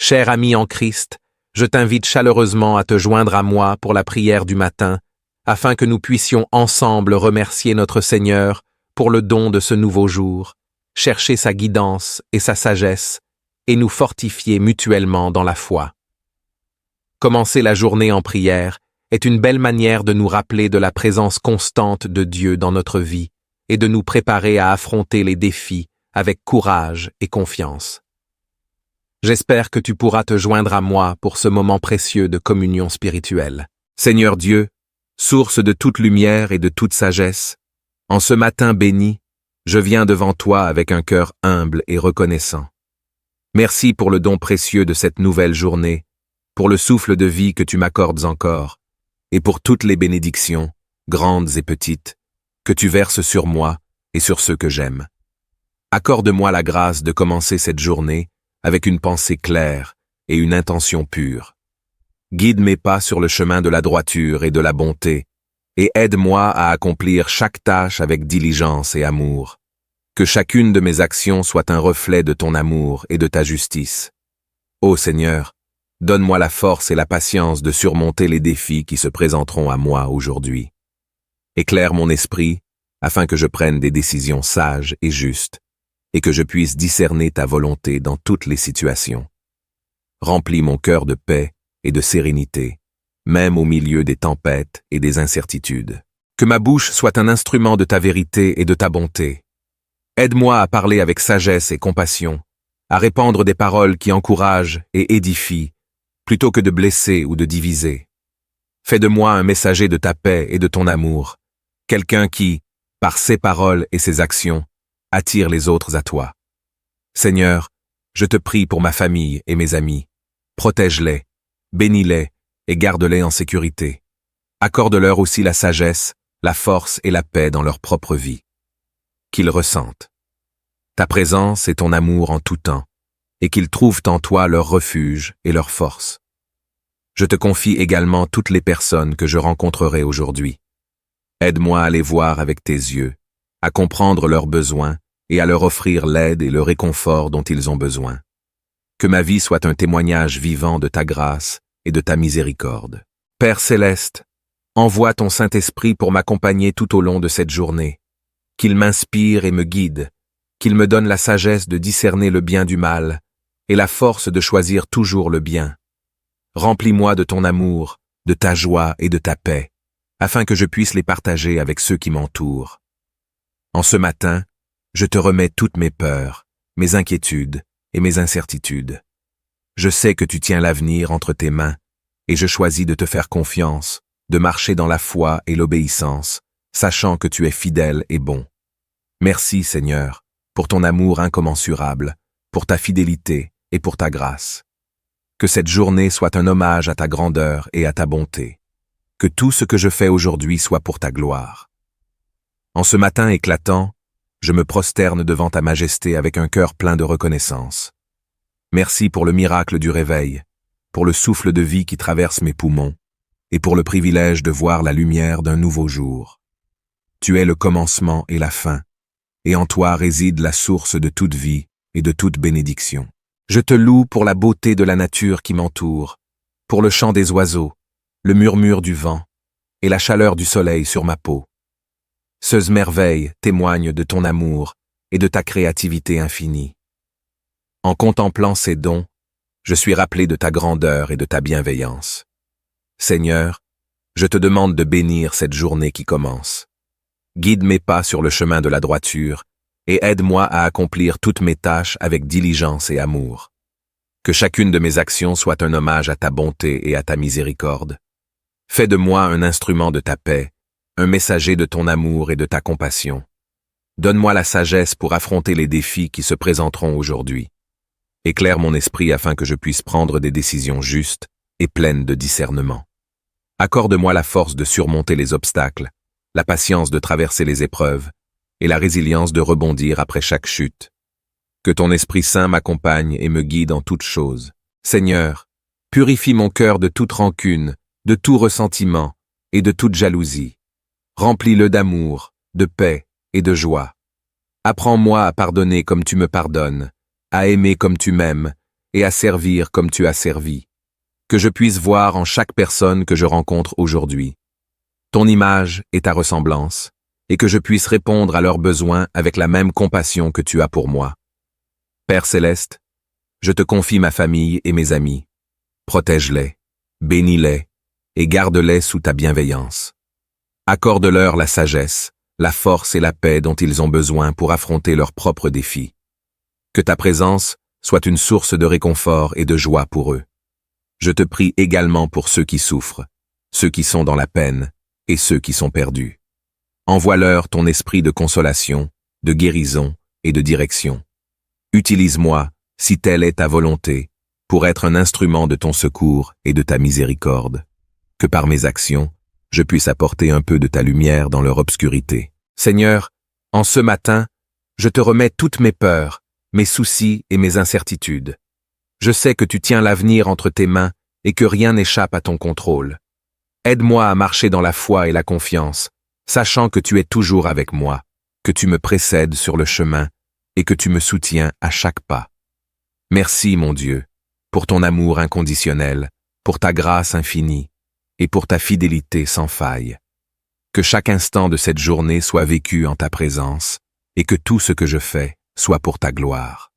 Cher ami en Christ, je t'invite chaleureusement à te joindre à moi pour la prière du matin, afin que nous puissions ensemble remercier notre Seigneur pour le don de ce nouveau jour, chercher sa guidance et sa sagesse, et nous fortifier mutuellement dans la foi. Commencer la journée en prière est une belle manière de nous rappeler de la présence constante de Dieu dans notre vie et de nous préparer à affronter les défis avec courage et confiance. J'espère que tu pourras te joindre à moi pour ce moment précieux de communion spirituelle. Seigneur Dieu, source de toute lumière et de toute sagesse, en ce matin béni, je viens devant toi avec un cœur humble et reconnaissant. Merci pour le don précieux de cette nouvelle journée, pour le souffle de vie que tu m'accordes encore, et pour toutes les bénédictions, grandes et petites, que tu verses sur moi et sur ceux que j'aime. Accorde-moi la grâce de commencer cette journée avec une pensée claire et une intention pure. Guide mes pas sur le chemin de la droiture et de la bonté, et aide-moi à accomplir chaque tâche avec diligence et amour. Que chacune de mes actions soit un reflet de ton amour et de ta justice. Ô Seigneur, donne-moi la force et la patience de surmonter les défis qui se présenteront à moi aujourd'hui. Éclaire mon esprit afin que je prenne des décisions sages et justes, et que je puisse discerner ta volonté dans toutes les situations. Remplis mon cœur de paix et de sérénité, même au milieu des tempêtes et des incertitudes. Que ma bouche soit un instrument de ta vérité et de ta bonté. Aide-moi à parler avec sagesse et compassion, à répandre des paroles qui encouragent et édifient, plutôt que de blesser ou de diviser. Fais de moi un messager de ta paix et de ton amour, quelqu'un qui, par ses paroles et ses actions, attire les autres à toi. Seigneur, je te prie pour ma famille et mes amis. Protège-les, bénis-les et garde-les en sécurité. Accorde-leur aussi la sagesse, la force et la paix dans leur propre vie. Qu'ils ressentent ta présence et ton amour en tout temps, et qu'ils trouvent en toi leur refuge et leur force. Je te confie également toutes les personnes que je rencontrerai aujourd'hui. Aide-moi à les voir avec tes yeux, à comprendre leurs besoins et à leur offrir l'aide et le réconfort dont ils ont besoin. Que ma vie soit un témoignage vivant de ta grâce et de ta miséricorde. Père céleste, envoie ton Saint-Esprit pour m'accompagner tout au long de cette journée. Qu'il m'inspire et me guide, qu'il me donne la sagesse de discerner le bien du mal et la force de choisir toujours le bien. Remplis-moi de ton amour, de ta joie et de ta paix, afin que je puisse les partager avec ceux qui m'entourent. En ce matin, je te remets toutes mes peurs, mes inquiétudes et mes incertitudes. Je sais que tu tiens l'avenir entre tes mains, et je choisis de te faire confiance, de marcher dans la foi et l'obéissance, sachant que tu es fidèle et bon. Merci, Seigneur, pour ton amour incommensurable, pour ta fidélité et pour ta grâce. Que cette journée soit un hommage à ta grandeur et à ta bonté. Que tout ce que je fais aujourd'hui soit pour ta gloire. En ce matin éclatant, je me prosterne devant ta majesté avec un cœur plein de reconnaissance. Merci pour le miracle du réveil, pour le souffle de vie qui traverse mes poumons, et pour le privilège de voir la lumière d'un nouveau jour. Tu es le commencement et la fin, et en toi réside la source de toute vie et de toute bénédiction. Je te loue pour la beauté de la nature qui m'entoure, pour le chant des oiseaux, le murmure du vent et la chaleur du soleil sur ma peau. Ces merveilles témoignent de ton amour et de ta créativité infinie. En contemplant ces dons, je suis rappelé de ta grandeur et de ta bienveillance. Seigneur, je te demande de bénir cette journée qui commence. Guide mes pas sur le chemin de la droiture et aide-moi à accomplir toutes mes tâches avec diligence et amour. Que chacune de mes actions soit un hommage à ta bonté et à ta miséricorde. Fais de moi un instrument de ta paix, un messager de ton amour et de ta compassion. Donne-moi la sagesse pour affronter les défis qui se présenteront aujourd'hui. Éclaire mon esprit afin que je puisse prendre des décisions justes et pleines de discernement. Accorde-moi la force de surmonter les obstacles, la patience de traverser les épreuves et la résilience de rebondir après chaque chute. Que ton Esprit Saint m'accompagne et me guide en toutes choses. Seigneur, purifie mon cœur de toute rancune, de tout ressentiment et de toute jalousie. Remplis-le d'amour, de paix et de joie. Apprends-moi à pardonner comme tu me pardonnes, à aimer comme tu m'aimes et à servir comme tu as servi. Que je puisse voir en chaque personne que je rencontre aujourd'hui ton image et ta ressemblance, et que je puisse répondre à leurs besoins avec la même compassion que tu as pour moi. Père céleste, je te confie ma famille et mes amis. Protège-les, bénis-les, et garde-les sous ta bienveillance. Accorde-leur la sagesse, la force et la paix dont ils ont besoin pour affronter leurs propres défis. Que ta présence soit une source de réconfort et de joie pour eux. Je te prie également pour ceux qui souffrent, ceux qui sont dans la peine et ceux qui sont perdus. Envoie-leur ton esprit de consolation, de guérison et de direction. Utilise-moi, si telle est ta volonté, pour être un instrument de ton secours et de ta miséricorde. Que par mes actions, je puisse apporter un peu de ta lumière dans leur obscurité. Seigneur, en ce matin, je te remets toutes mes peurs, mes soucis et mes incertitudes. Je sais que tu tiens l'avenir entre tes mains et que rien n'échappe à ton contrôle. Aide-moi à marcher dans la foi et la confiance, sachant que tu es toujours avec moi, que tu me précèdes sur le chemin et que tu me soutiens à chaque pas. Merci, mon Dieu, pour ton amour inconditionnel, pour ta grâce infinie et pour ta fidélité sans faille. Que chaque instant de cette journée soit vécu en ta présence et que tout ce que je fais soit pour ta gloire.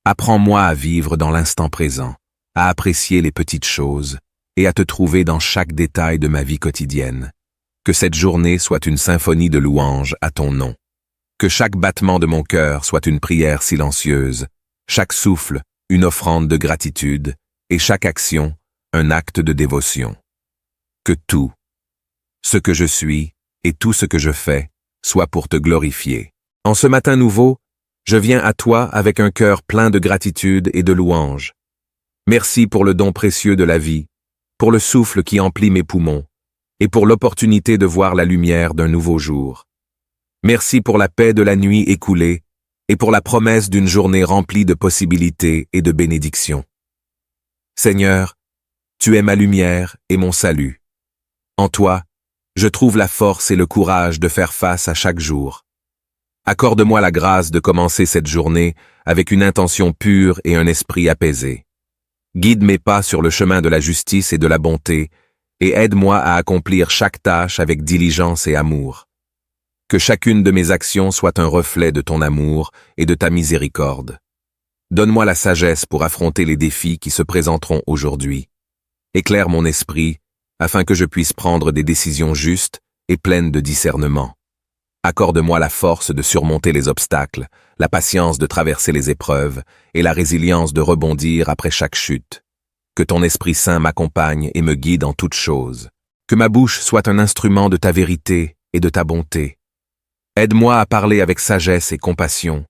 Apprends-moi à vivre dans l'instant présent, à apprécier les petites choses et à te trouver dans chaque détail de ma vie quotidienne. Que cette journée soit une symphonie de louanges à ton nom. Que chaque battement de mon cœur soit une prière silencieuse, chaque souffle une offrande de gratitude et chaque action un acte de dévotion. Que tout, ce que je suis et tout ce que je fais, soit pour te glorifier. En ce matin nouveau, je viens à toi avec un cœur plein de gratitude et de louange. Merci pour le don précieux de la vie, pour le souffle qui emplit mes poumons, et pour l'opportunité de voir la lumière d'un nouveau jour. Merci pour la paix de la nuit écoulée, et pour la promesse d'une journée remplie de possibilités et de bénédictions. Seigneur, tu es ma lumière et mon salut. En toi, je trouve la force et le courage de faire face à chaque jour. Accorde-moi la grâce de commencer cette journée avec une intention pure et un esprit apaisé. Guide mes pas sur le chemin de la justice et de la bonté, et aide-moi à accomplir chaque tâche avec diligence et amour. Que chacune de mes actions soit un reflet de ton amour et de ta miséricorde. Donne-moi la sagesse pour affronter les défis qui se présenteront aujourd'hui. Éclaire mon esprit, afin que je puisse prendre des décisions justes et pleines de discernement. Accorde-moi la force de surmonter les obstacles, la patience de traverser les épreuves et la résilience de rebondir après chaque chute. Que ton Esprit Saint m'accompagne et me guide en toutes choses. Que ma bouche soit un instrument de ta vérité et de ta bonté. Aide-moi à parler avec sagesse et compassion,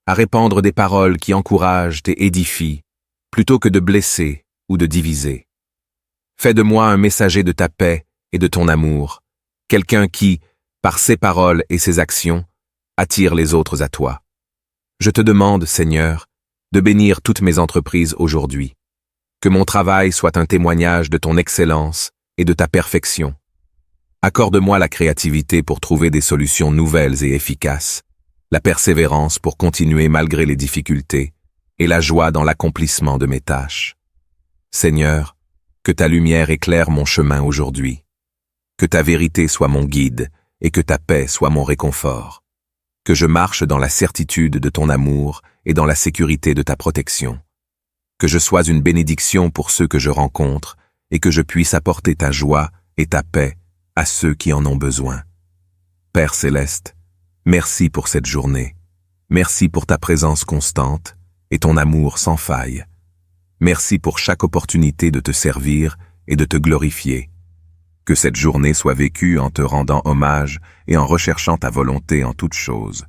à répandre des paroles qui encouragent et édifient, plutôt que de blesser ou de diviser. Fais de moi un messager de ta paix et de ton amour, quelqu'un qui, par ses paroles et ses actions, attire les autres à toi. Je te demande, Seigneur, de bénir toutes mes entreprises aujourd'hui. Que mon travail soit un témoignage de ton excellence et de ta perfection. Accorde-moi la créativité pour trouver des solutions nouvelles et efficaces, la persévérance pour continuer malgré les difficultés et la joie dans l'accomplissement de mes tâches. Seigneur, que ta lumière éclaire mon chemin aujourd'hui. Que ta vérité soit mon guide et que ta paix soit mon réconfort. Que je marche dans la certitude de ton amour et dans la sécurité de ta protection. Que je sois une bénédiction pour ceux que je rencontre et que je puisse apporter ta joie et ta paix à ceux qui en ont besoin. Père céleste, merci pour cette journée. Merci pour ta présence constante et ton amour sans faille. Merci pour chaque opportunité de te servir et de te glorifier. Que cette journée soit vécue en te rendant hommage et en recherchant ta volonté en toutes choses.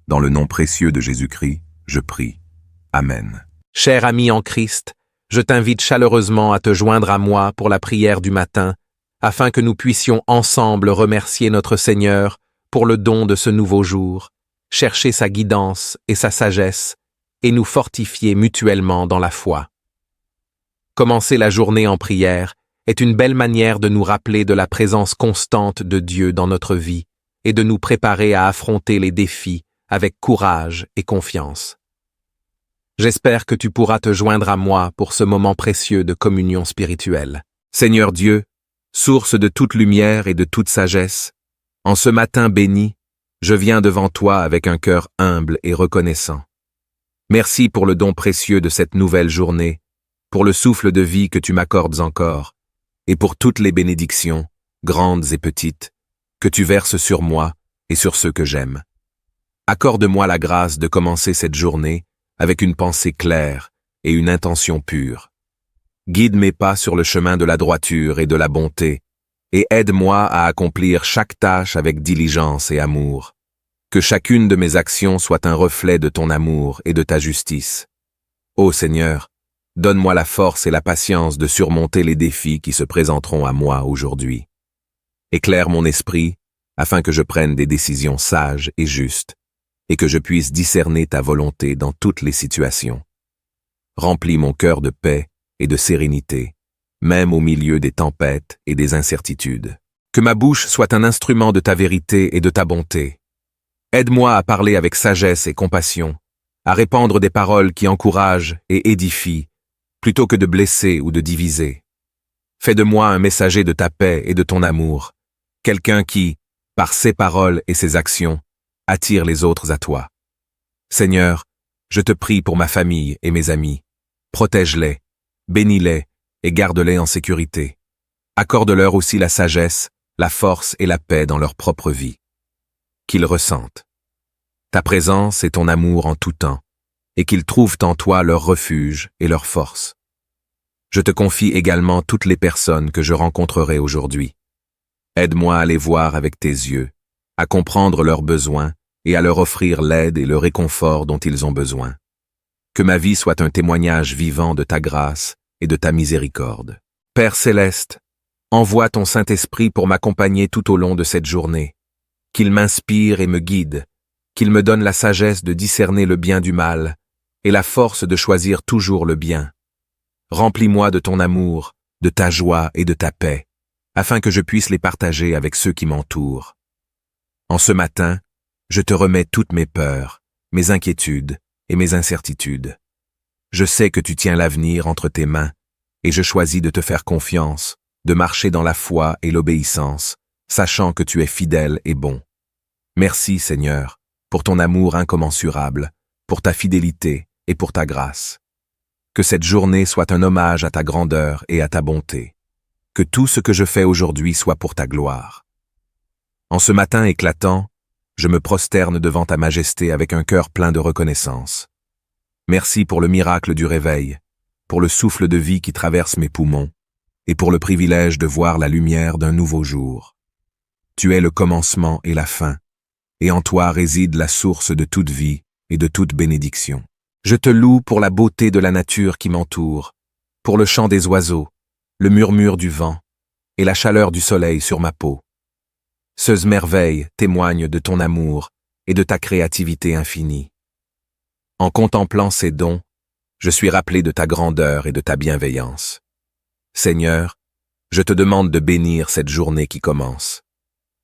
Dans le nom précieux de Jésus-Christ, je prie. Amen. Cher ami en Christ, je t'invite chaleureusement à te joindre à moi pour la prière du matin, afin que nous puissions ensemble remercier notre Seigneur pour le don de ce nouveau jour, chercher sa guidance et sa sagesse, et nous fortifier mutuellement dans la foi. Commencer la journée en prière est une belle manière de nous rappeler de la présence constante de Dieu dans notre vie et de nous préparer à affronter les défis avec courage et confiance. J'espère que tu pourras te joindre à moi pour ce moment précieux de communion spirituelle. Seigneur Dieu, source de toute lumière et de toute sagesse, en ce matin béni, je viens devant toi avec un cœur humble et reconnaissant. Merci pour le don précieux de cette nouvelle journée, pour le souffle de vie que tu m'accordes encore, et pour toutes les bénédictions, grandes et petites, que tu verses sur moi et sur ceux que j'aime. Accorde-moi la grâce de commencer cette journée avec une pensée claire et une intention pure. Guide mes pas sur le chemin de la droiture et de la bonté, et aide-moi à accomplir chaque tâche avec diligence et amour. Que chacune de mes actions soit un reflet de ton amour et de ta justice. Ô Seigneur, donne-moi la force et la patience de surmonter les défis qui se présenteront à moi aujourd'hui. Éclaire mon esprit afin que je prenne des décisions sages et justes, et que je puisse discerner ta volonté dans toutes les situations. Remplis mon cœur de paix et de sérénité, même au milieu des tempêtes et des incertitudes. Que ma bouche soit un instrument de ta vérité et de ta bonté. Aide-moi à parler avec sagesse et compassion, à répandre des paroles qui encouragent et édifient, plutôt que de blesser ou de diviser. Fais de moi un messager de ta paix et de ton amour, quelqu'un qui, par ses paroles et ses actions, attire les autres à toi. Seigneur, je te prie pour ma famille et mes amis. Protège-les, bénis-les et garde-les en sécurité. Accorde-leur aussi la sagesse, la force et la paix dans leur propre vie. Qu'ils ressentent ta présence et ton amour en tout temps, et qu'ils trouvent en toi leur refuge et leur force. Je te confie également toutes les personnes que je rencontrerai aujourd'hui. Aide-moi à les voir avec tes yeux, à comprendre leurs besoins et à leur offrir l'aide et le réconfort dont ils ont besoin. Que ma vie soit un témoignage vivant de ta grâce et de ta miséricorde. Père céleste, envoie ton Saint-Esprit pour m'accompagner tout au long de cette journée. Qu'il m'inspire et me guide, qu'il me donne la sagesse de discerner le bien du mal et la force de choisir toujours le bien. Remplis-moi de ton amour, de ta joie et de ta paix, afin que je puisse les partager avec ceux qui m'entourent. En ce matin, je te remets toutes mes peurs, mes inquiétudes et mes incertitudes. Je sais que tu tiens l'avenir entre tes mains, et je choisis de te faire confiance, de marcher dans la foi et l'obéissance, sachant que tu es fidèle et bon. Merci, Seigneur, pour ton amour incommensurable, pour ta fidélité et pour ta grâce. Que cette journée soit un hommage à ta grandeur et à ta bonté. Que tout ce que je fais aujourd'hui soit pour ta gloire. En ce matin éclatant, je me prosterne devant ta majesté avec un cœur plein de reconnaissance. Merci pour le miracle du réveil, pour le souffle de vie qui traverse mes poumons, et pour le privilège de voir la lumière d'un nouveau jour. Tu es le commencement et la fin, et en toi réside la source de toute vie et de toute bénédiction. Je te loue pour la beauté de la nature qui m'entoure, pour le chant des oiseaux, le murmure du vent et la chaleur du soleil sur ma peau. Ces merveilles témoignent de ton amour et de ta créativité infinie. En contemplant ces dons, je suis rappelé de ta grandeur et de ta bienveillance. Seigneur, je te demande de bénir cette journée qui commence.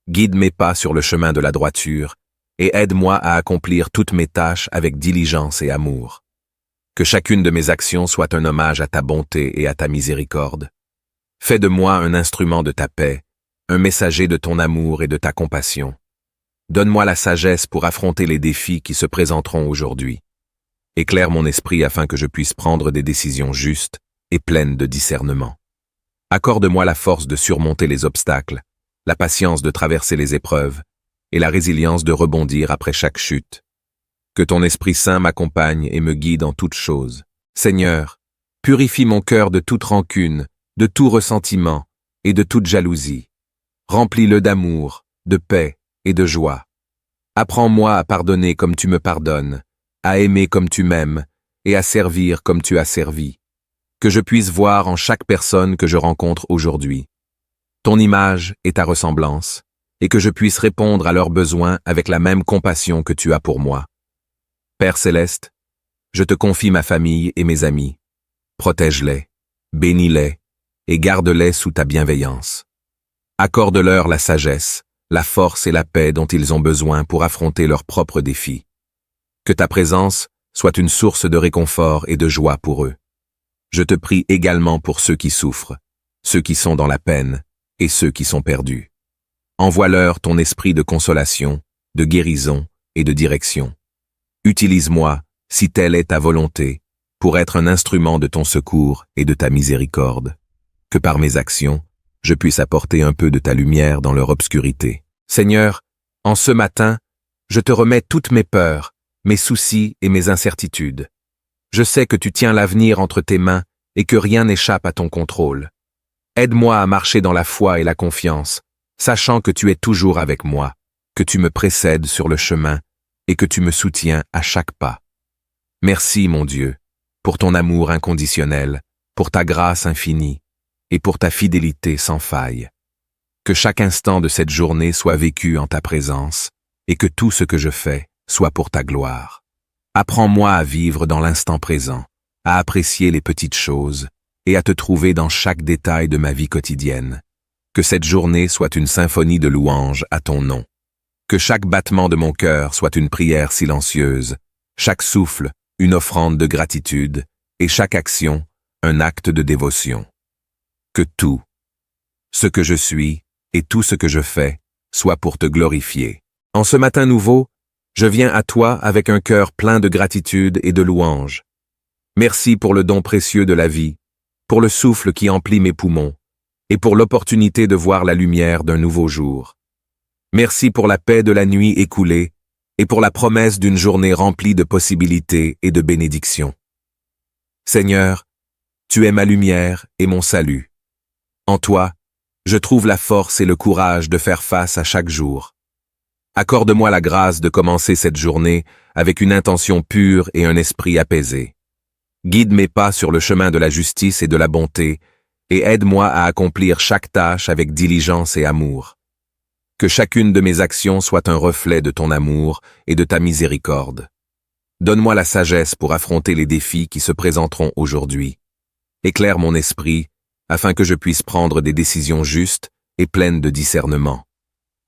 Guide mes pas sur le chemin de la droiture et aide-moi à accomplir toutes mes tâches avec diligence et amour. Que chacune de mes actions soit un hommage à ta bonté et à ta miséricorde. Fais de moi un instrument de ta paix, un messager de ton amour et de ta compassion. Donne-moi la sagesse pour affronter les défis qui se présenteront aujourd'hui. Éclaire mon esprit afin que je puisse prendre des décisions justes et pleines de discernement. Accorde-moi la force de surmonter les obstacles, la patience de traverser les épreuves et la résilience de rebondir après chaque chute. Que ton Esprit Saint m'accompagne et me guide en toutes choses. Seigneur, purifie mon cœur de toute rancune, de tout ressentiment et de toute jalousie. Remplis-le d'amour, de paix et de joie. Apprends-moi à pardonner comme tu me pardonnes, à aimer comme tu m'aimes et à servir comme tu as servi. Que je puisse voir en chaque personne que je rencontre aujourd'hui ton image et ta ressemblance, et que je puisse répondre à leurs besoins avec la même compassion que tu as pour moi. Père céleste, je te confie ma famille et mes amis. Protège-les, bénis-les et garde-les sous ta bienveillance. Accorde-leur la sagesse, la force et la paix dont ils ont besoin pour affronter leurs propres défis. Que ta présence soit une source de réconfort et de joie pour eux. Je te prie également pour ceux qui souffrent, ceux qui sont dans la peine et ceux qui sont perdus. Envoie-leur ton esprit de consolation, de guérison et de direction. Utilise-moi, si telle est ta volonté, pour être un instrument de ton secours et de ta miséricorde. Que par mes actions, je puisse apporter un peu de ta lumière dans leur obscurité. Seigneur, en ce matin, je te remets toutes mes peurs, mes soucis et mes incertitudes. Je sais que tu tiens l'avenir entre tes mains et que rien n'échappe à ton contrôle. Aide-moi à marcher dans la foi et la confiance, sachant que tu es toujours avec moi, que tu me précèdes sur le chemin et que tu me soutiens à chaque pas. Merci, mon Dieu, pour ton amour inconditionnel, pour ta grâce infinie et pour ta fidélité sans faille. Que chaque instant de cette journée soit vécu en ta présence et que tout ce que je fais soit pour ta gloire. Apprends-moi à vivre dans l'instant présent, à apprécier les petites choses et à te trouver dans chaque détail de ma vie quotidienne. Que cette journée soit une symphonie de louanges à ton nom. Que chaque battement de mon cœur soit une prière silencieuse, chaque souffle une offrande de gratitude et chaque action un acte de dévotion. Que tout, ce que je suis et tout ce que je fais, soit pour te glorifier. En ce matin nouveau, je viens à toi avec un cœur plein de gratitude et de louange. Merci pour le don précieux de la vie, pour le souffle qui emplit mes poumons, et pour l'opportunité de voir la lumière d'un nouveau jour. Merci pour la paix de la nuit écoulée, et pour la promesse d'une journée remplie de possibilités et de bénédictions. Seigneur, tu es ma lumière et mon salut. En toi, je trouve la force et le courage de faire face à chaque jour. Accorde-moi la grâce de commencer cette journée avec une intention pure et un esprit apaisé. Guide mes pas sur le chemin de la justice et de la bonté, et aide-moi à accomplir chaque tâche avec diligence et amour. Que chacune de mes actions soit un reflet de ton amour et de ta miséricorde. Donne-moi la sagesse pour affronter les défis qui se présenteront aujourd'hui. Éclaire mon esprit, afin que je puisse prendre des décisions justes et pleines de discernement.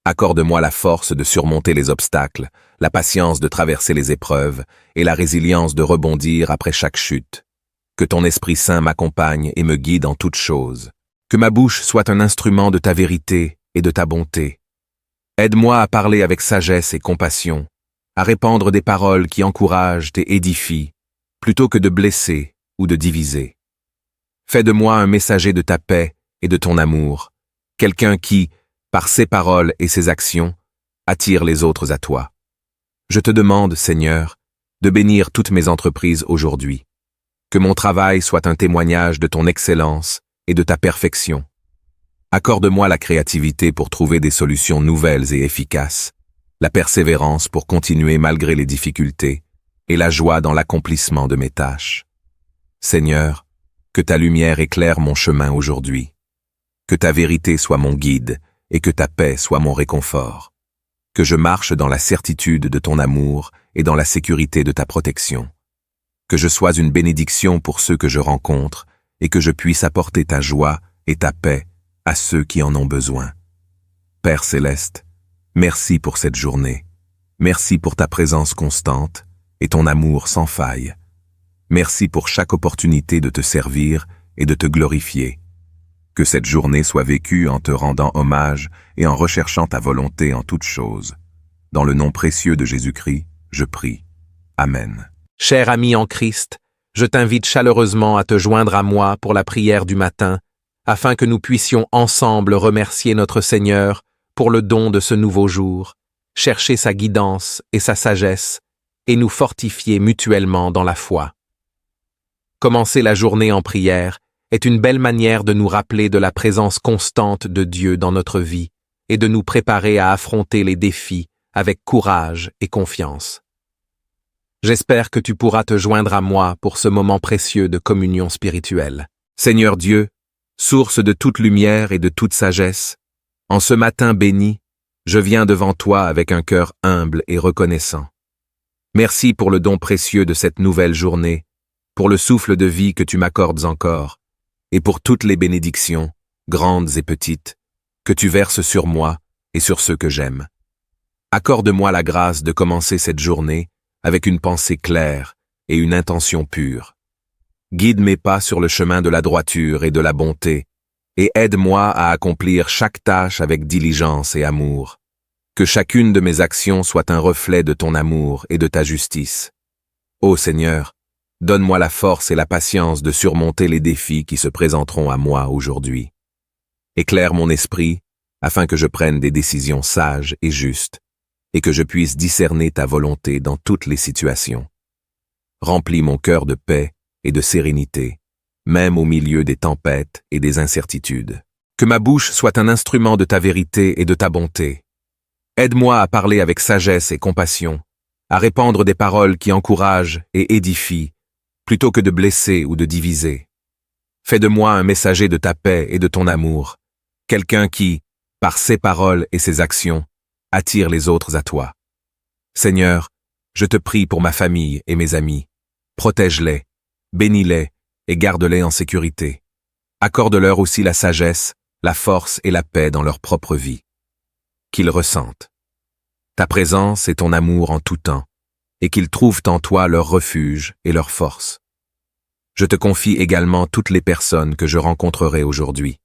Accorde-moi la force de surmonter les obstacles, la patience de traverser les épreuves et la résilience de rebondir après chaque chute. Que ton Esprit Saint m'accompagne et me guide en toutes choses. Que ma bouche soit un instrument de ta vérité et de ta bonté. Aide-moi à parler avec sagesse et compassion, à répandre des paroles qui encouragent et édifient, plutôt que de blesser ou de diviser. Fais de moi un messager de ta paix et de ton amour, quelqu'un qui, par ses paroles et ses actions, attire les autres à toi. Je te demande, Seigneur, de bénir toutes mes entreprises aujourd'hui. Que mon travail soit un témoignage de ton excellence et de ta perfection. Accorde-moi la créativité pour trouver des solutions nouvelles et efficaces, la persévérance pour continuer malgré les difficultés et la joie dans l'accomplissement de mes tâches. Seigneur, que ta lumière éclaire mon chemin aujourd'hui. Que ta vérité soit mon guide et que ta paix soit mon réconfort. Que je marche dans la certitude de ton amour et dans la sécurité de ta protection. Que je sois une bénédiction pour ceux que je rencontre et que je puisse apporter ta joie et ta paix à ceux qui en ont besoin. Père céleste, merci pour cette journée. Merci pour ta présence constante et ton amour sans faille. Merci pour chaque opportunité de te servir et de te glorifier. Que cette journée soit vécue en te rendant hommage et en recherchant ta volonté en toutes choses. Dans le nom précieux de Jésus-Christ, je prie. Amen. Cher ami en Christ, je t'invite chaleureusement à te joindre à moi pour la prière du matin, afin que nous puissions ensemble remercier notre Seigneur pour le don de ce nouveau jour, chercher sa guidance et sa sagesse, et nous fortifier mutuellement dans la foi. Commencer la journée en prière est une belle manière de nous rappeler de la présence constante de Dieu dans notre vie et de nous préparer à affronter les défis avec courage et confiance. J'espère que tu pourras te joindre à moi pour ce moment précieux de communion spirituelle. Seigneur Dieu, source de toute lumière et de toute sagesse, en ce matin béni, je viens devant toi avec un cœur humble et reconnaissant. Merci pour le don précieux de cette nouvelle journée, pour le souffle de vie que tu m'accordes encore, et pour toutes les bénédictions, grandes et petites, que tu verses sur moi et sur ceux que j'aime. Accorde-moi la grâce de commencer cette journée avec une pensée claire, et une intention pure. Guide mes pas sur le chemin de la droiture et de la bonté, et aide-moi à accomplir chaque tâche avec diligence et amour. Que chacune de mes actions soit un reflet de ton amour et de ta justice. Ô Seigneur, donne-moi la force et la patience de surmonter les défis qui se présenteront à moi aujourd'hui. Éclaire mon esprit, afin que je prenne des décisions sages et justes, et que je puisse discerner ta volonté dans toutes les situations. Remplis mon cœur de paix et de sérénité, même au milieu des tempêtes et des incertitudes. Que ma bouche soit un instrument de ta vérité et de ta bonté. Aide-moi à parler avec sagesse et compassion, à répandre des paroles qui encouragent et édifient, plutôt que de blesser ou de diviser. Fais de moi un messager de ta paix et de ton amour, quelqu'un qui, par ses paroles et ses actions, attire les autres à toi. Seigneur, je te prie pour ma famille et mes amis. Protège-les, bénis-les et garde-les en sécurité. Accorde-leur aussi la sagesse, la force et la paix dans leur propre vie. Qu'ils ressentent ta présence et ton amour en tout temps, et qu'ils trouvent en toi leur refuge et leur force. Je te confie également toutes les personnes que je rencontrerai aujourd'hui.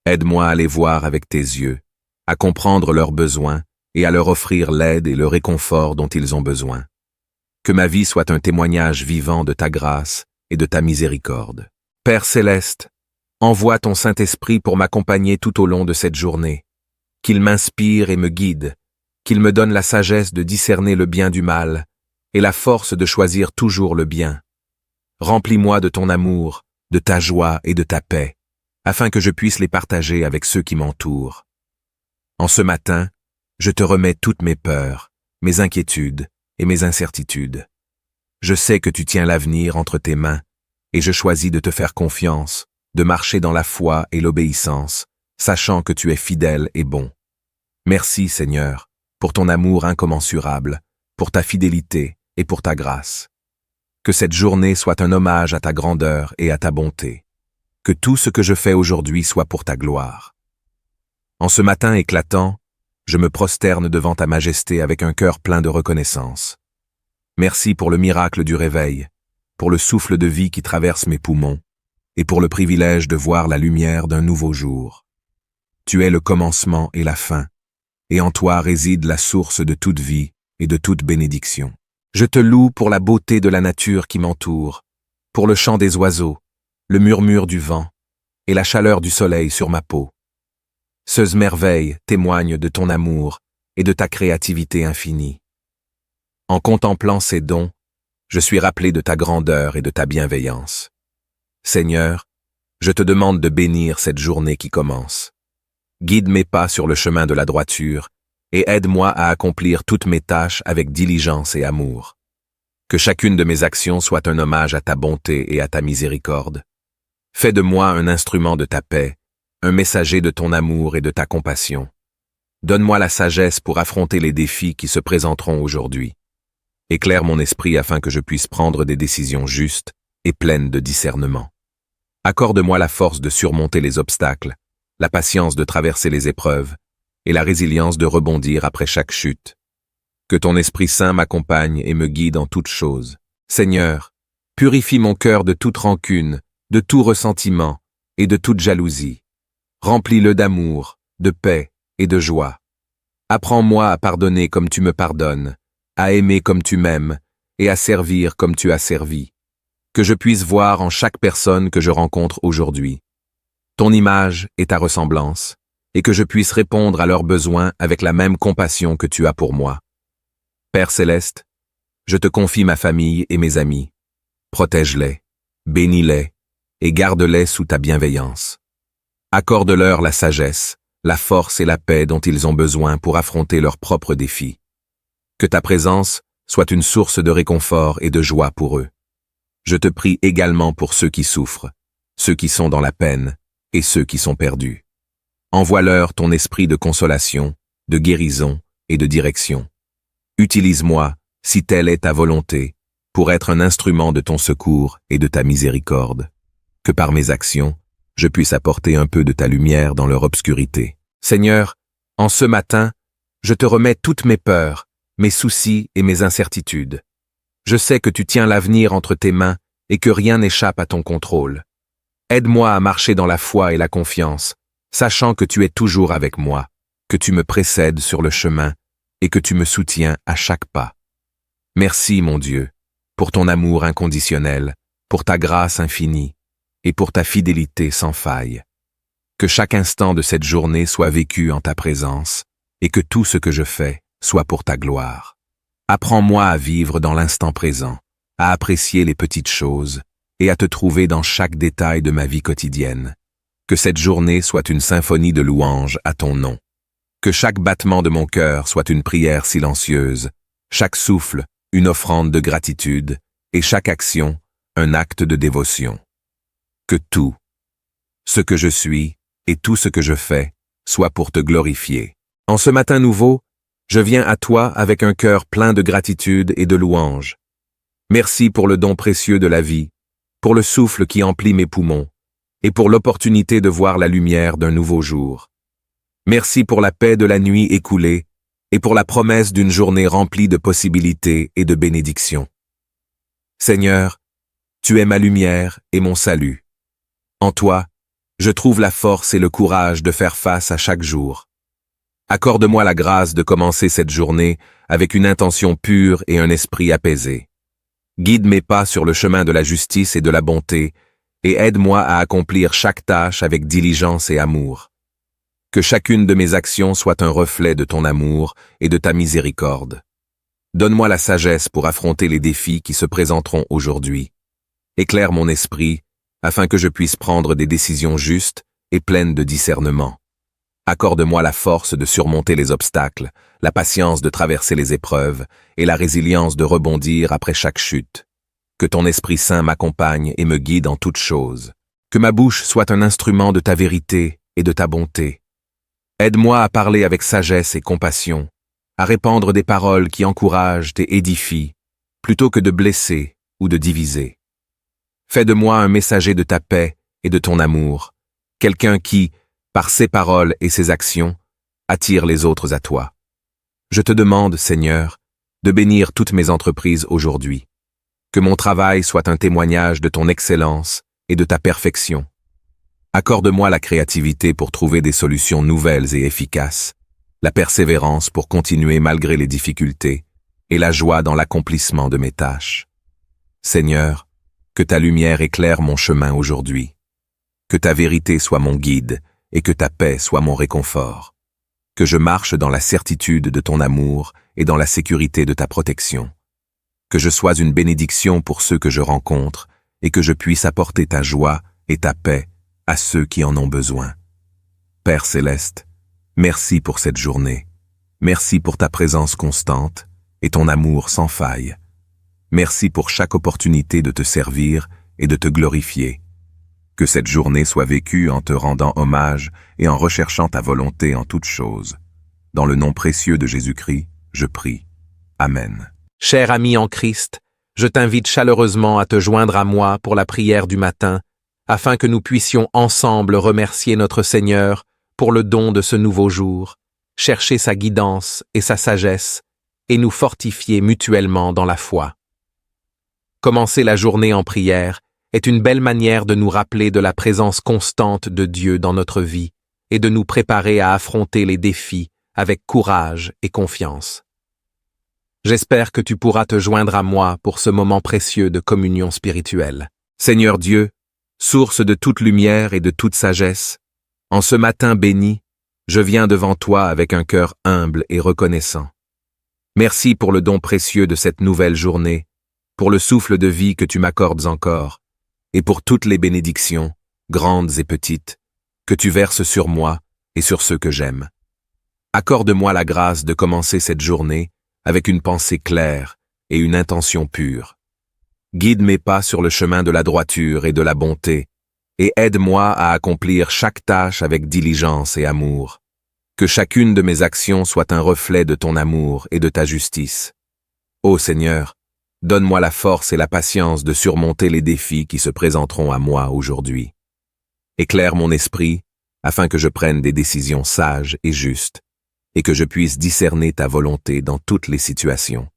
Aide-moi à les voir avec tes yeux, à comprendre leurs besoins et à leur offrir l'aide et le réconfort dont ils ont besoin. Que ma vie soit un témoignage vivant de ta grâce et de ta miséricorde. Père céleste, envoie ton Saint-Esprit pour m'accompagner tout au long de cette journée. Qu'il m'inspire et me guide, qu'il me donne la sagesse de discerner le bien du mal et la force de choisir toujours le bien. Remplis-moi de ton amour, de ta joie et de ta paix, afin que je puisse les partager avec ceux qui m'entourent. En ce matin, je te remets toutes mes peurs, mes inquiétudes et mes incertitudes. Je sais que tu tiens l'avenir entre tes mains, et je choisis de te faire confiance, de marcher dans la foi et l'obéissance, sachant que tu es fidèle et bon. Merci, Seigneur, pour ton amour incommensurable, pour ta fidélité et pour ta grâce. Que cette journée soit un hommage à ta grandeur et à ta bonté. Que tout ce que je fais aujourd'hui soit pour ta gloire. En ce matin éclatant, je me prosterne devant ta majesté avec un cœur plein de reconnaissance. Merci pour le miracle du réveil, pour le souffle de vie qui traverse mes poumons, et pour le privilège de voir la lumière d'un nouveau jour. Tu es le commencement et la fin, et en toi réside la source de toute vie et de toute bénédiction. Je te loue pour la beauté de la nature qui m'entoure, pour le chant des oiseaux, le murmure du vent et la chaleur du soleil sur ma peau. Ces merveilles témoignent de ton amour et de ta créativité infinie. En contemplant ces dons, je suis rappelé de ta grandeur et de ta bienveillance. Seigneur, je te demande de bénir cette journée qui commence. Guide mes pas sur le chemin de la droiture et aide-moi à accomplir toutes mes tâches avec diligence et amour. Que chacune de mes actions soit un hommage à ta bonté et à ta miséricorde. Fais de moi un instrument de ta paix, un messager de ton amour et de ta compassion. Donne-moi la sagesse pour affronter les défis qui se présenteront aujourd'hui. Éclaire mon esprit afin que je puisse prendre des décisions justes et pleines de discernement. Accorde-moi la force de surmonter les obstacles, la patience de traverser les épreuves et la résilience de rebondir après chaque chute. Que ton Esprit Saint m'accompagne et me guide en toutes choses. Seigneur, purifie mon cœur de toute rancune, de tout ressentiment et de toute jalousie. Remplis-le d'amour, de paix et de joie. Apprends-moi à pardonner comme tu me pardonnes, à aimer comme tu m'aimes et à servir comme tu as servi. Que je puisse voir en chaque personne que je rencontre aujourd'hui ton image et ta ressemblance, et que je puisse répondre à leurs besoins avec la même compassion que tu as pour moi. Père céleste, je te confie ma famille et mes amis. Protège-les, bénis-les et garde-les sous ta bienveillance. Accorde-leur la sagesse, la force et la paix dont ils ont besoin pour affronter leurs propres défis. Que ta présence soit une source de réconfort et de joie pour eux. Je te prie également pour ceux qui souffrent, ceux qui sont dans la peine et ceux qui sont perdus. Envoie-leur ton esprit de consolation, de guérison et de direction. Utilise-moi, si telle est ta volonté, pour être un instrument de ton secours et de ta miséricorde. Que par mes actions, je puisse apporter un peu de ta lumière dans leur obscurité. Seigneur, en ce matin, je te remets toutes mes peurs, mes soucis et mes incertitudes. Je sais que tu tiens l'avenir entre tes mains et que rien n'échappe à ton contrôle. Aide-moi à marcher dans la foi et la confiance, sachant que tu es toujours avec moi, que tu me précèdes sur le chemin et que tu me soutiens à chaque pas. Merci, mon Dieu, pour ton amour inconditionnel, pour ta grâce infinie et pour ta fidélité sans faille. Que chaque instant de cette journée soit vécu en ta présence et que tout ce que je fais soit pour ta gloire. Apprends-moi à vivre dans l'instant présent, à apprécier les petites choses et à te trouver dans chaque détail de ma vie quotidienne. Que cette journée soit une symphonie de louanges à ton nom. Que chaque battement de mon cœur soit une prière silencieuse, chaque souffle une offrande de gratitude et chaque action un acte de dévotion. Que tout, ce que je suis et tout ce que je fais, soit pour te glorifier. En ce matin nouveau, je viens à toi avec un cœur plein de gratitude et de louanges. Merci pour le don précieux de la vie, pour le souffle qui emplit mes poumons, et pour l'opportunité de voir la lumière d'un nouveau jour. Merci pour la paix de la nuit écoulée, et pour la promesse d'une journée remplie de possibilités et de bénédictions. Seigneur, tu es ma lumière et mon salut. En toi, je trouve la force et le courage de faire face à chaque jour. Accorde-moi la grâce de commencer cette journée avec une intention pure et un esprit apaisé. Guide mes pas sur le chemin de la justice et de la bonté, et aide-moi à accomplir chaque tâche avec diligence et amour. Que chacune de mes actions soit un reflet de ton amour et de ta miséricorde. Donne-moi la sagesse pour affronter les défis qui se présenteront aujourd'hui. Éclaire mon esprit, afin que je puisse prendre des décisions justes et pleines de discernement. Accorde-moi la force de surmonter les obstacles, la patience de traverser les épreuves et la résilience de rebondir après chaque chute. Que ton Esprit Saint m'accompagne et me guide en toutes choses. Que ma bouche soit un instrument de ta vérité et de ta bonté. Aide-moi à parler avec sagesse et compassion, à répandre des paroles qui encouragent et édifient, plutôt que de blesser ou de diviser. Fais de moi un messager de ta paix et de ton amour, quelqu'un qui, par ses paroles et ses actions, attire les autres à toi. Je te demande, Seigneur, de bénir toutes mes entreprises aujourd'hui. Que mon travail soit un témoignage de ton excellence et de ta perfection. Accorde-moi la créativité pour trouver des solutions nouvelles et efficaces, la persévérance pour continuer malgré les difficultés et la joie dans l'accomplissement de mes tâches. Seigneur, que ta lumière éclaire mon chemin aujourd'hui. Que ta vérité soit mon guide et que ta paix soit mon réconfort. Que je marche dans la certitude de ton amour et dans la sécurité de ta protection. Que je sois une bénédiction pour ceux que je rencontre et que je puisse apporter ta joie et ta paix à ceux qui en ont besoin. Père céleste, merci pour cette journée. Merci pour ta présence constante et ton amour sans faille. Merci pour chaque opportunité de te servir et de te glorifier. Que cette journée soit vécue en te rendant hommage et en recherchant ta volonté en toutes choses. Dans le nom précieux de Jésus-Christ, je prie. Amen. Cher ami en Christ, je t'invite chaleureusement à te joindre à moi pour la prière du matin, afin que nous puissions ensemble remercier notre Seigneur pour le don de ce nouveau jour, chercher sa guidance et sa sagesse, et nous fortifier mutuellement dans la foi. Commencer la journée en prière est une belle manière de nous rappeler de la présence constante de Dieu dans notre vie et de nous préparer à affronter les défis avec courage et confiance. J'espère que tu pourras te joindre à moi pour ce moment précieux de communion spirituelle. Seigneur Dieu, source de toute lumière et de toute sagesse, en ce matin béni, je viens devant toi avec un cœur humble et reconnaissant. Merci pour le don précieux de cette nouvelle journée, pour le souffle de vie que tu m'accordes encore, et pour toutes les bénédictions, grandes et petites, que tu verses sur moi et sur ceux que j'aime. Accorde-moi la grâce de commencer cette journée avec une pensée claire et une intention pure. Guide mes pas sur le chemin de la droiture et de la bonté, et aide-moi à accomplir chaque tâche avec diligence et amour. Que chacune de mes actions soit un reflet de ton amour et de ta justice. Ô Seigneur, donne-moi la force et la patience de surmonter les défis qui se présenteront à moi aujourd'hui. Éclaire mon esprit, afin que je prenne des décisions sages et justes, et que je puisse discerner ta volonté dans toutes les situations.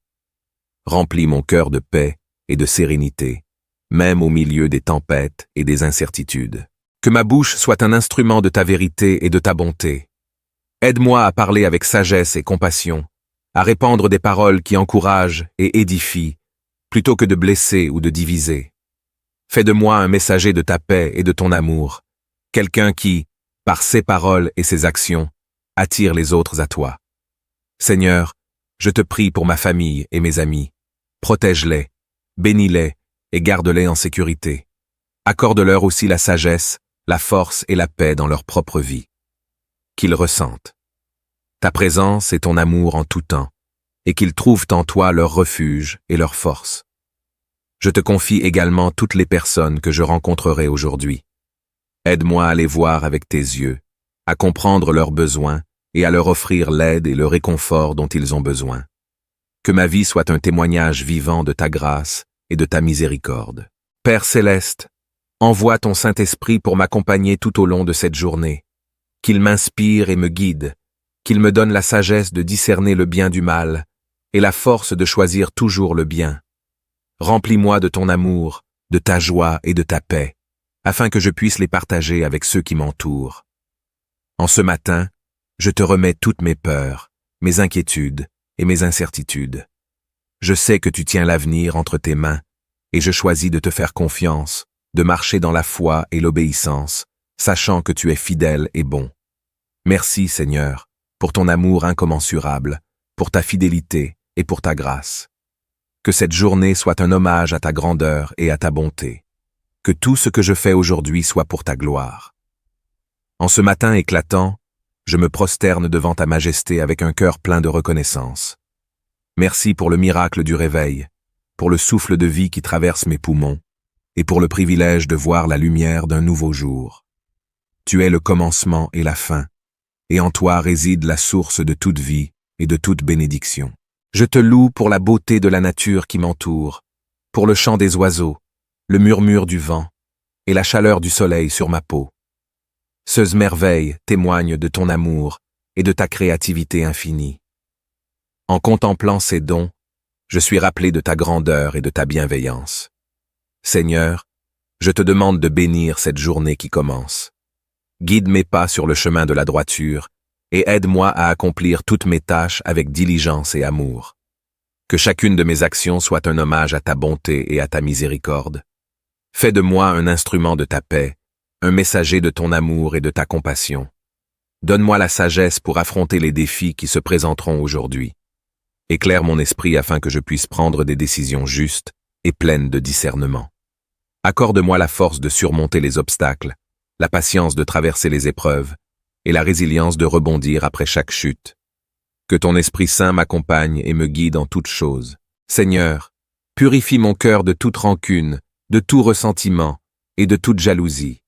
Remplis mon cœur de paix et de sérénité, même au milieu des tempêtes et des incertitudes. Que ma bouche soit un instrument de ta vérité et de ta bonté. Aide-moi à parler avec sagesse et compassion, à répandre des paroles qui encouragent et édifient, plutôt que de blesser ou de diviser. Fais de moi un messager de ta paix et de ton amour, quelqu'un qui, par ses paroles et ses actions, attire les autres à toi. Seigneur, je te prie pour ma famille et mes amis. Protège-les, bénis-les et garde-les en sécurité. Accorde-leur aussi la sagesse, la force et la paix dans leur propre vie. Qu'ils ressentent ta présence et ton amour en tout temps, et qu'ils trouvent en toi leur refuge et leur force. Je te confie également toutes les personnes que je rencontrerai aujourd'hui. Aide-moi à les voir avec tes yeux, à comprendre leurs besoins et à leur offrir l'aide et le réconfort dont ils ont besoin. Que ma vie soit un témoignage vivant de ta grâce et de ta miséricorde. Père céleste, envoie ton Saint-Esprit pour m'accompagner tout au long de cette journée. Qu'il m'inspire et me guide, qu'il me donne la sagesse de discerner le bien du mal et la force de choisir toujours le bien. Remplis-moi de ton amour, de ta joie et de ta paix, afin que je puisse les partager avec ceux qui m'entourent. En ce matin, je te remets toutes mes peurs, mes inquiétudes et mes incertitudes. Je sais que tu tiens l'avenir entre tes mains, et je choisis de te faire confiance, de marcher dans la foi et l'obéissance, sachant que tu es fidèle et bon. Merci, Seigneur, pour ton amour incommensurable, pour ta fidélité et pour ta grâce. Que cette journée soit un hommage à ta grandeur et à ta bonté. Que tout ce que je fais aujourd'hui soit pour ta gloire. En ce matin éclatant, je me prosterne devant ta majesté avec un cœur plein de reconnaissance. Merci pour le miracle du réveil, pour le souffle de vie qui traverse mes poumons, et pour le privilège de voir la lumière d'un nouveau jour. Tu es le commencement et la fin, et en toi réside la source de toute vie et de toute bénédiction. Je te loue pour la beauté de la nature qui m'entoure, pour le chant des oiseaux, le murmure du vent, et la chaleur du soleil sur ma peau. Ces merveilles témoignent de ton amour et de ta créativité infinie. En contemplant ces dons, je suis rappelé de ta grandeur et de ta bienveillance. Seigneur, je te demande de bénir cette journée qui commence. Guide mes pas sur le chemin de la droiture et aide-moi à accomplir toutes mes tâches avec diligence et amour. Que chacune de mes actions soit un hommage à ta bonté et à ta miséricorde. Fais de moi un instrument de ta paix, un messager de ton amour et de ta compassion. Donne-moi la sagesse pour affronter les défis qui se présenteront aujourd'hui. Éclaire mon esprit afin que je puisse prendre des décisions justes et pleines de discernement. Accorde-moi la force de surmonter les obstacles, la patience de traverser les épreuves et la résilience de rebondir après chaque chute. Que ton Esprit Saint m'accompagne et me guide en toutes choses. Seigneur, purifie mon cœur de toute rancune, de tout ressentiment et de toute jalousie.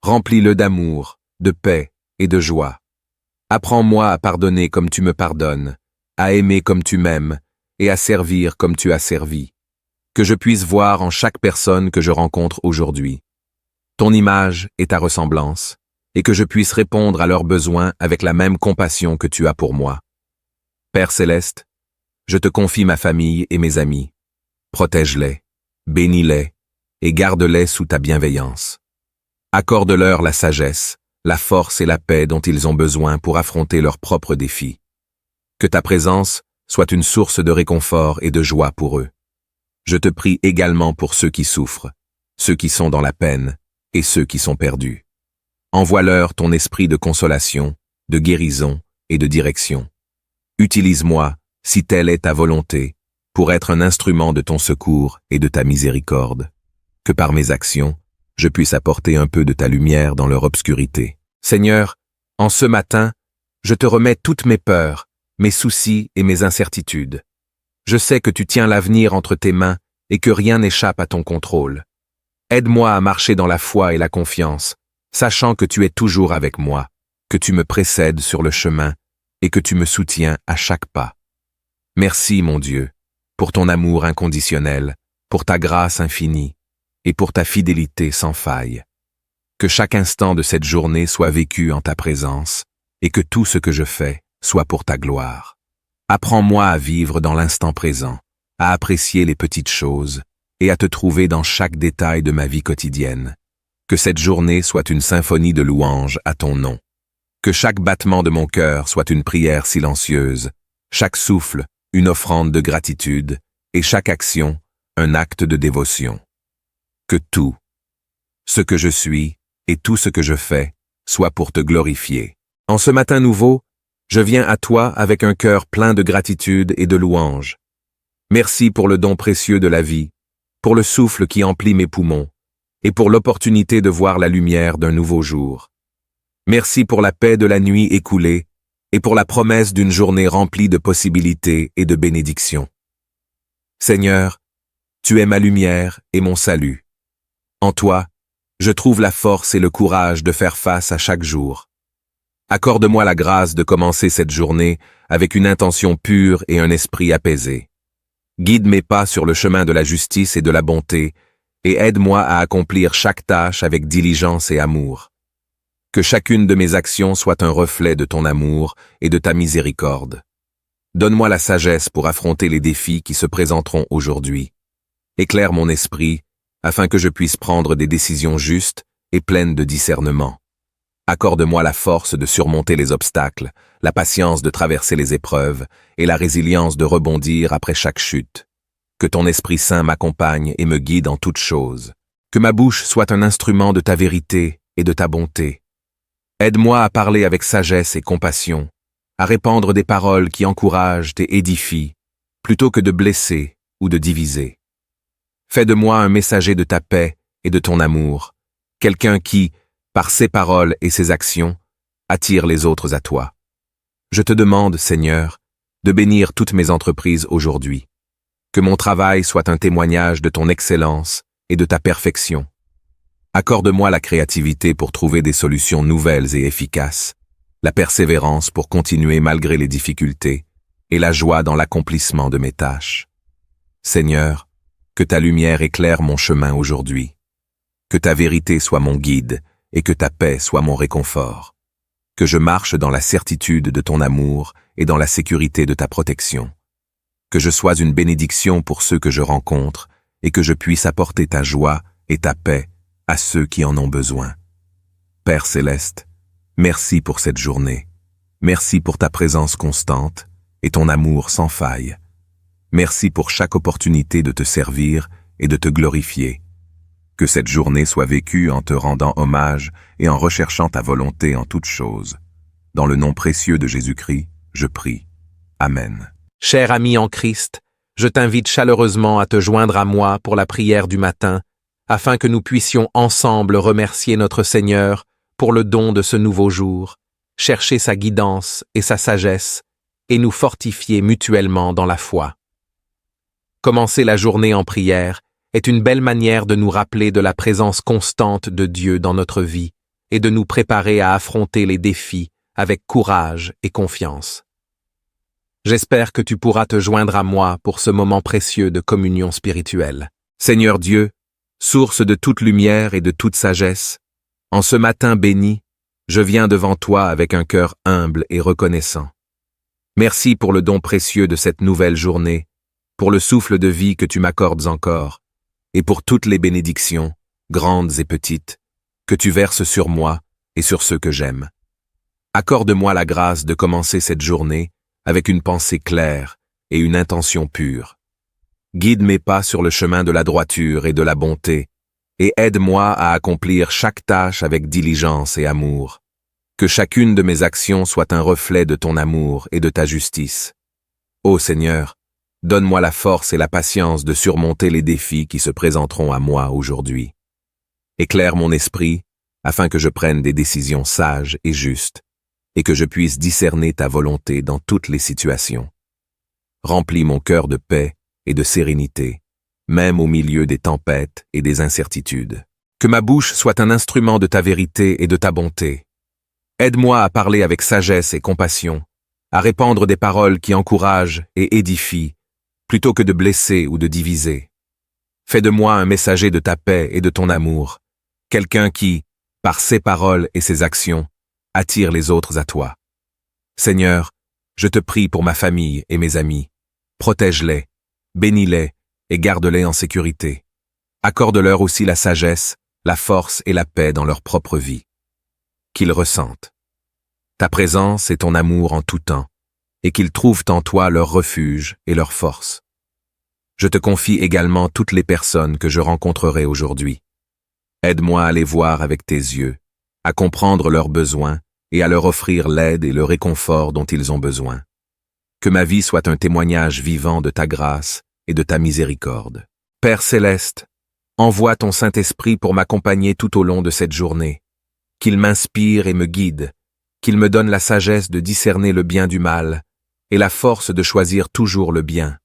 Remplis-le d'amour, de paix et de joie. Apprends-moi à pardonner comme tu me pardonnes, à aimer comme tu m'aimes et à servir comme tu as servi. Que je puisse voir en chaque personne que je rencontre aujourd'hui ton image et ta ressemblance, et que je puisse répondre à leurs besoins avec la même compassion que tu as pour moi. Père céleste, je te confie ma famille et mes amis. Protège-les, bénis-les et garde-les sous ta bienveillance. Accorde-leur la sagesse, la force et la paix dont ils ont besoin pour affronter leurs propres défis. Que ta présence soit une source de réconfort et de joie pour eux. Je te prie également pour ceux qui souffrent, ceux qui sont dans la peine et ceux qui sont perdus. Envoie-leur ton esprit de consolation, de guérison et de direction. Utilise-moi, si telle est ta volonté, pour être un instrument de ton secours et de ta miséricorde. Que par mes actions, je puisse apporter un peu de ta lumière dans leur obscurité. Seigneur, en ce matin, je te remets toutes mes peurs, mes soucis et mes incertitudes. Je sais que tu tiens l'avenir entre tes mains et que rien n'échappe à ton contrôle. Aide-moi à marcher dans la foi et la confiance, sachant que tu es toujours avec moi, que tu me précèdes sur le chemin et que tu me soutiens à chaque pas. Merci, mon Dieu, pour ton amour inconditionnel, pour ta grâce infinie et pour ta fidélité sans faille. Que chaque instant de cette journée soit vécu en ta présence et que tout ce que je fais soit pour ta gloire. Apprends-moi à vivre dans l'instant présent, à apprécier les petites choses et à te trouver dans chaque détail de ma vie quotidienne. Que cette journée soit une symphonie de louanges à ton nom. Que chaque battement de mon cœur soit une prière silencieuse, chaque souffle une offrande de gratitude et chaque action un acte de dévotion. Que tout, ce que je suis et tout ce que je fais, soit pour te glorifier. En ce matin nouveau, je viens à toi avec un cœur plein de gratitude et de louanges. Merci pour le don précieux de la vie, pour le souffle qui emplit mes poumons, et pour l'opportunité de voir la lumière d'un nouveau jour. Merci pour la paix de la nuit écoulée, et pour la promesse d'une journée remplie de possibilités et de bénédictions. Seigneur, tu es ma lumière et mon salut. En toi, je trouve la force et le courage de faire face à chaque jour. Accorde-moi la grâce de commencer cette journée avec une intention pure et un esprit apaisé. Guide mes pas sur le chemin de la justice et de la bonté, et aide-moi à accomplir chaque tâche avec diligence et amour. Que chacune de mes actions soit un reflet de ton amour et de ta miséricorde. Donne-moi la sagesse pour affronter les défis qui se présenteront aujourd'hui. Éclaire mon esprit, afin que je puisse prendre des décisions justes et pleines de discernement. Accorde-moi la force de surmonter les obstacles, la patience de traverser les épreuves et la résilience de rebondir après chaque chute. Que ton Esprit Saint m'accompagne et me guide en toutes choses. Que ma bouche soit un instrument de ta vérité et de ta bonté. Aide-moi à parler avec sagesse et compassion, à répandre des paroles qui encouragent et édifient, plutôt que de blesser ou de diviser. Fais de moi un messager de ta paix et de ton amour, quelqu'un qui, par ses paroles et ses actions, attire les autres à toi. Je te demande, Seigneur, de bénir toutes mes entreprises aujourd'hui. Que mon travail soit un témoignage de ton excellence et de ta perfection. Accorde-moi la créativité pour trouver des solutions nouvelles et efficaces, la persévérance pour continuer malgré les difficultés et la joie dans l'accomplissement de mes tâches. Seigneur, que ta lumière éclaire mon chemin aujourd'hui. Que ta vérité soit mon guide et que ta paix soit mon réconfort. Que je marche dans la certitude de ton amour et dans la sécurité de ta protection. Que je sois une bénédiction pour ceux que je rencontre et que je puisse apporter ta joie et ta paix à ceux qui en ont besoin. Père céleste, merci pour cette journée. Merci pour ta présence constante et ton amour sans faille. Merci pour chaque opportunité de te servir et de te glorifier. Que cette journée soit vécue en te rendant hommage et en recherchant ta volonté en toutes choses. Dans le nom précieux de Jésus-Christ, je prie. Amen. Cher ami en Christ, je t'invite chaleureusement à te joindre à moi pour la prière du matin, afin que nous puissions ensemble remercier notre Seigneur pour le don de ce nouveau jour, chercher sa guidance et sa sagesse, et nous fortifier mutuellement dans la foi. Commencer la journée en prière est une belle manière de nous rappeler de la présence constante de Dieu dans notre vie et de nous préparer à affronter les défis avec courage et confiance. J'espère que tu pourras te joindre à moi pour ce moment précieux de communion spirituelle. Seigneur Dieu, source de toute lumière et de toute sagesse, en ce matin béni, je viens devant toi avec un cœur humble et reconnaissant. Merci pour le don précieux de cette nouvelle journée, pour le souffle de vie que tu m'accordes encore, et pour toutes les bénédictions, grandes et petites, que tu verses sur moi et sur ceux que j'aime. Accorde-moi la grâce de commencer cette journée avec une pensée claire et une intention pure. Guide mes pas sur le chemin de la droiture et de la bonté, et aide-moi à accomplir chaque tâche avec diligence et amour. Que chacune de mes actions soit un reflet de ton amour et de ta justice. Ô Seigneur, donne-moi la force et la patience de surmonter les défis qui se présenteront à moi aujourd'hui. Éclaire mon esprit, afin que je prenne des décisions sages et justes, et que je puisse discerner ta volonté dans toutes les situations. Remplis mon cœur de paix et de sérénité, même au milieu des tempêtes et des incertitudes. Que ma bouche soit un instrument de ta vérité et de ta bonté. Aide-moi à parler avec sagesse et compassion, à répandre des paroles qui encouragent et édifient, plutôt que de blesser ou de diviser. Fais de moi un messager de ta paix et de ton amour, quelqu'un qui, par ses paroles et ses actions, attire les autres à toi. Seigneur, je te prie pour ma famille et mes amis. Protège-les, Bénis-les et garde-les en sécurité. Accorde-leur aussi la sagesse, la force et la paix dans leur propre vie. Qu'ils ressentent ta présence et ton amour en tout temps, et qu'ils trouvent en toi leur refuge et leur force. Je te confie également toutes les personnes que je rencontrerai aujourd'hui. Aide-moi à les voir avec tes yeux, à comprendre leurs besoins et à leur offrir l'aide et le réconfort dont ils ont besoin. Que ma vie soit un témoignage vivant de ta grâce et de ta miséricorde. Père céleste, envoie ton Saint-Esprit pour m'accompagner tout au long de cette journée. Qu'il m'inspire et me guide, qu'il me donne la sagesse de discerner le bien du mal et la force de choisir toujours le bien.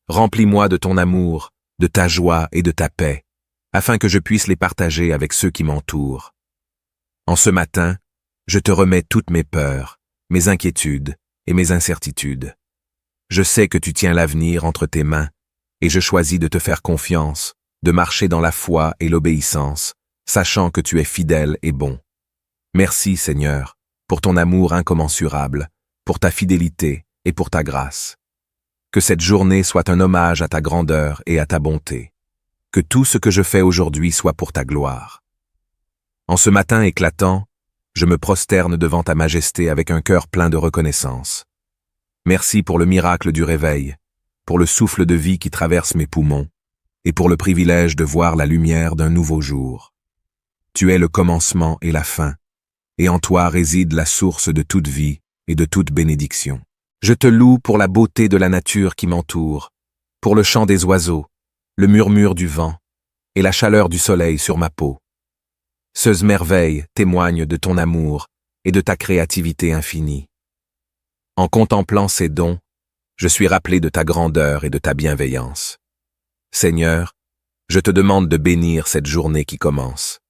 Remplis-moi de ton amour, de ta joie et de ta paix, afin que je puisse les partager avec ceux qui m'entourent. En ce matin, je te remets toutes mes peurs, mes inquiétudes et mes incertitudes. Je sais que tu tiens l'avenir entre tes mains, et je choisis de te faire confiance, de marcher dans la foi et l'obéissance, sachant que tu es fidèle et bon. Merci, Seigneur, pour ton amour incommensurable, pour ta fidélité et pour ta grâce. Que cette journée soit un hommage à ta grandeur et à ta bonté. Que tout ce que je fais aujourd'hui soit pour ta gloire. En ce matin éclatant, je me prosterne devant ta majesté avec un cœur plein de reconnaissance. Merci pour le miracle du réveil, pour le souffle de vie qui traverse mes poumons, et pour le privilège de voir la lumière d'un nouveau jour. Tu es le commencement et la fin, et en toi réside la source de toute vie et de toute bénédiction. Je te loue pour la beauté de la nature qui m'entoure, pour le chant des oiseaux, le murmure du vent et la chaleur du soleil sur ma peau. Ces merveilles témoignent de ton amour et de ta créativité infinie. En contemplant ces dons, je suis rappelé de ta grandeur et de ta bienveillance. Seigneur, je te demande de bénir cette journée qui commence.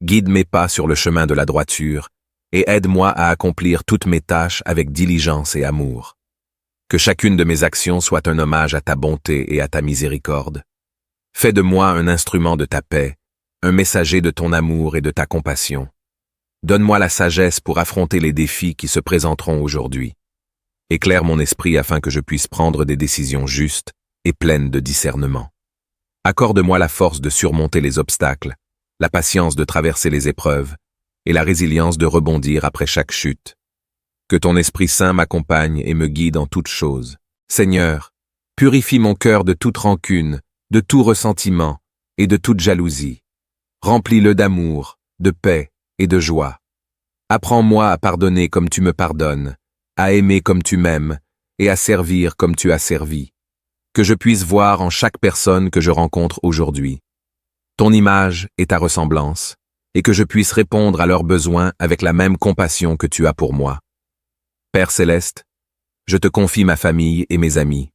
Guide mes pas sur le chemin de la droiture et aide-moi à accomplir toutes mes tâches avec diligence et amour. Que chacune de mes actions soit un hommage à ta bonté et à ta miséricorde. Fais de moi un instrument de ta paix, un messager de ton amour et de ta compassion. Donne-moi la sagesse pour affronter les défis qui se présenteront aujourd'hui. Éclaire mon esprit afin que je puisse prendre des décisions justes et pleines de discernement. Accorde-moi la force de surmonter les obstacles, la patience de traverser les épreuves et la résilience de rebondir après chaque chute. Que ton Esprit Saint m'accompagne et me guide en toutes choses. Seigneur, purifie mon cœur de toute rancune, de tout ressentiment et de toute jalousie. Remplis-le d'amour, de paix et de joie. Apprends-moi à pardonner comme tu me pardonnes, à aimer comme tu m'aimes et à servir comme tu as servi. Que je puisse voir en chaque personne que je rencontre aujourd'hui ton image et ta ressemblance, et que je puisse répondre à leurs besoins avec la même compassion que tu as pour moi. Père céleste, je te confie ma famille et mes amis.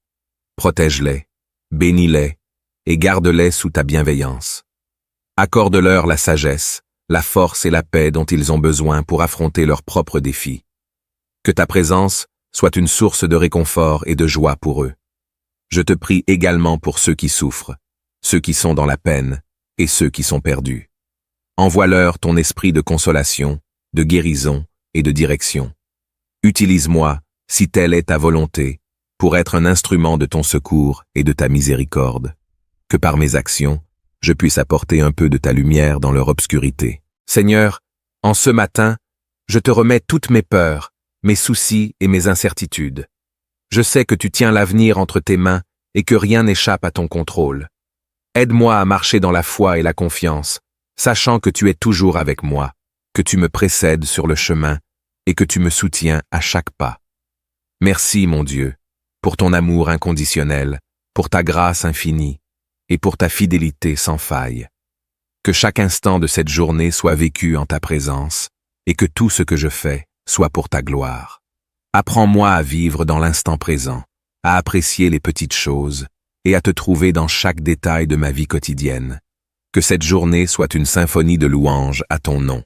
Protège-les, bénis-les et garde-les sous ta bienveillance. Accorde-leur la sagesse, la force et la paix dont ils ont besoin pour affronter leurs propres défis. Que ta présence soit une source de réconfort et de joie pour eux. Je te prie également pour ceux qui souffrent, ceux qui sont dans la peine et ceux qui sont perdus. Envoie-leur ton esprit de consolation, de guérison et de direction. Utilise-moi, si telle est ta volonté, pour être un instrument de ton secours et de ta miséricorde. Que par mes actions, je puisse apporter un peu de ta lumière dans leur obscurité. Seigneur, en ce matin, je te remets toutes mes peurs, mes soucis et mes incertitudes. Je sais que tu tiens l'avenir entre tes mains et que rien n'échappe à ton contrôle. Aide-moi à marcher dans la foi et la confiance, sachant que tu es toujours avec moi, que tu me précèdes sur le chemin et que tu me soutiens à chaque pas. Merci, mon Dieu, pour ton amour inconditionnel, pour ta grâce infinie et pour ta fidélité sans faille. Que chaque instant de cette journée soit vécu en ta présence et que tout ce que je fais soit pour ta gloire. Apprends-moi à vivre dans l'instant présent, à apprécier les petites choses et à te trouver dans chaque détail de ma vie quotidienne. Que cette journée soit une symphonie de louanges à ton nom.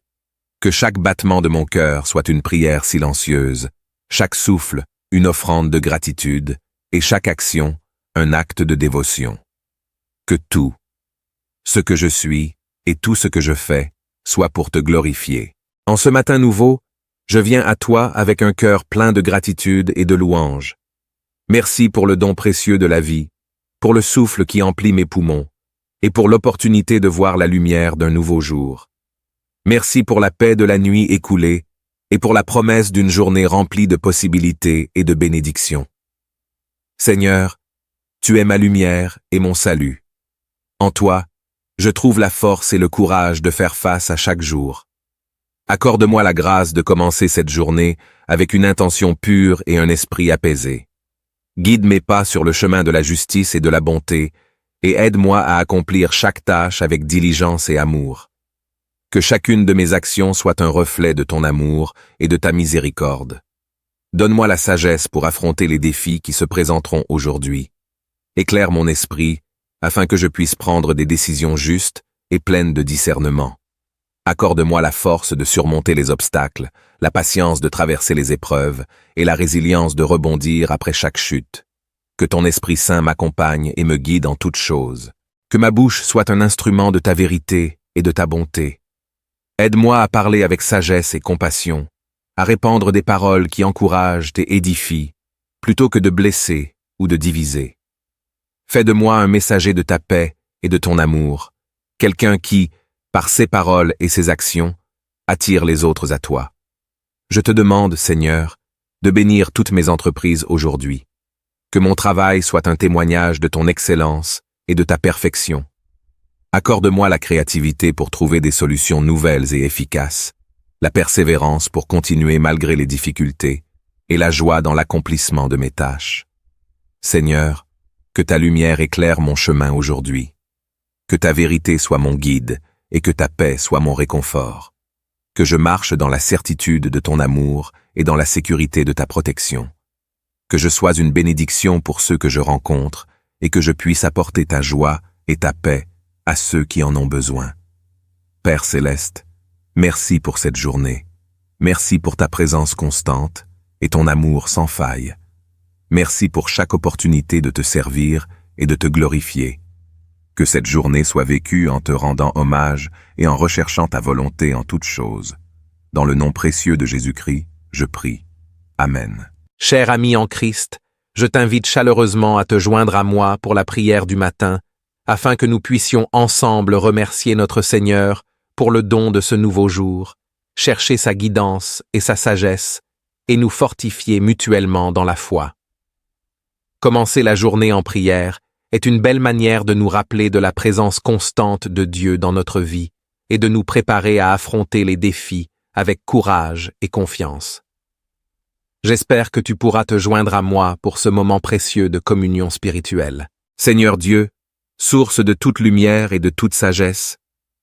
Que chaque battement de mon cœur soit une prière silencieuse, chaque souffle une offrande de gratitude et chaque action un acte de dévotion. Que tout, ce que je suis et tout ce que je fais, soit pour te glorifier. En ce matin nouveau, je viens à toi avec un cœur plein de gratitude et de louanges. Merci pour le don précieux de la vie, pour le souffle qui emplit mes poumons, et pour l'opportunité de voir la lumière d'un nouveau jour. Merci pour la paix de la nuit écoulée, et pour la promesse d'une journée remplie de possibilités et de bénédictions. Seigneur, tu es ma lumière et mon salut. En toi, je trouve la force et le courage de faire face à chaque jour. Accorde-moi la grâce de commencer cette journée avec une intention pure et un esprit apaisé. Guide mes pas sur le chemin de la justice et de la bonté, et aide-moi à accomplir chaque tâche avec diligence et amour. Que chacune de mes actions soit un reflet de ton amour et de ta miséricorde. Donne-moi la sagesse pour affronter les défis qui se présenteront aujourd'hui. Éclaire mon esprit, afin que je puisse prendre des décisions justes et pleines de discernement. Accorde-moi la force de surmonter les obstacles, la patience de traverser les épreuves et la résilience de rebondir après chaque chute. Que ton Esprit Saint m'accompagne et me guide en toutes choses. Que ma bouche soit un instrument de ta vérité et de ta bonté. Aide-moi à parler avec sagesse et compassion, à répandre des paroles qui encouragent et édifient, plutôt que de blesser ou de diviser. Fais de moi un messager de ta paix et de ton amour, quelqu'un qui, par ses paroles et ses actions, attire les autres à toi. Je te demande, Seigneur, de bénir toutes mes entreprises aujourd'hui. Que mon travail soit un témoignage de ton excellence et de ta perfection. Accorde-moi la créativité pour trouver des solutions nouvelles et efficaces, la persévérance pour continuer malgré les difficultés, et la joie dans l'accomplissement de mes tâches. Seigneur, que ta lumière éclaire mon chemin aujourd'hui. Que ta vérité soit mon guide, et que ta paix soit mon réconfort. Que je marche dans la certitude de ton amour et dans la sécurité de ta protection. Que je sois une bénédiction pour ceux que je rencontre et que je puisse apporter ta joie et ta paix à ceux qui en ont besoin. Père céleste, merci pour cette journée. Merci pour ta présence constante et ton amour sans faille. Merci pour chaque opportunité de te servir et de te glorifier. Que cette journée soit vécue en te rendant hommage et en recherchant ta volonté en toutes choses. Dans le nom précieux de Jésus-Christ, je prie. Amen. Cher ami en Christ, je t'invite chaleureusement à te joindre à moi pour la prière du matin, afin que nous puissions ensemble remercier notre Seigneur pour le don de ce nouveau jour, chercher sa guidance et sa sagesse, et nous fortifier mutuellement dans la foi. Commencer la journée en prière est une belle manière de nous rappeler de la présence constante de Dieu dans notre vie et de nous préparer à affronter les défis avec courage et confiance. J'espère que tu pourras te joindre à moi pour ce moment précieux de communion spirituelle. Seigneur Dieu, source de toute lumière et de toute sagesse,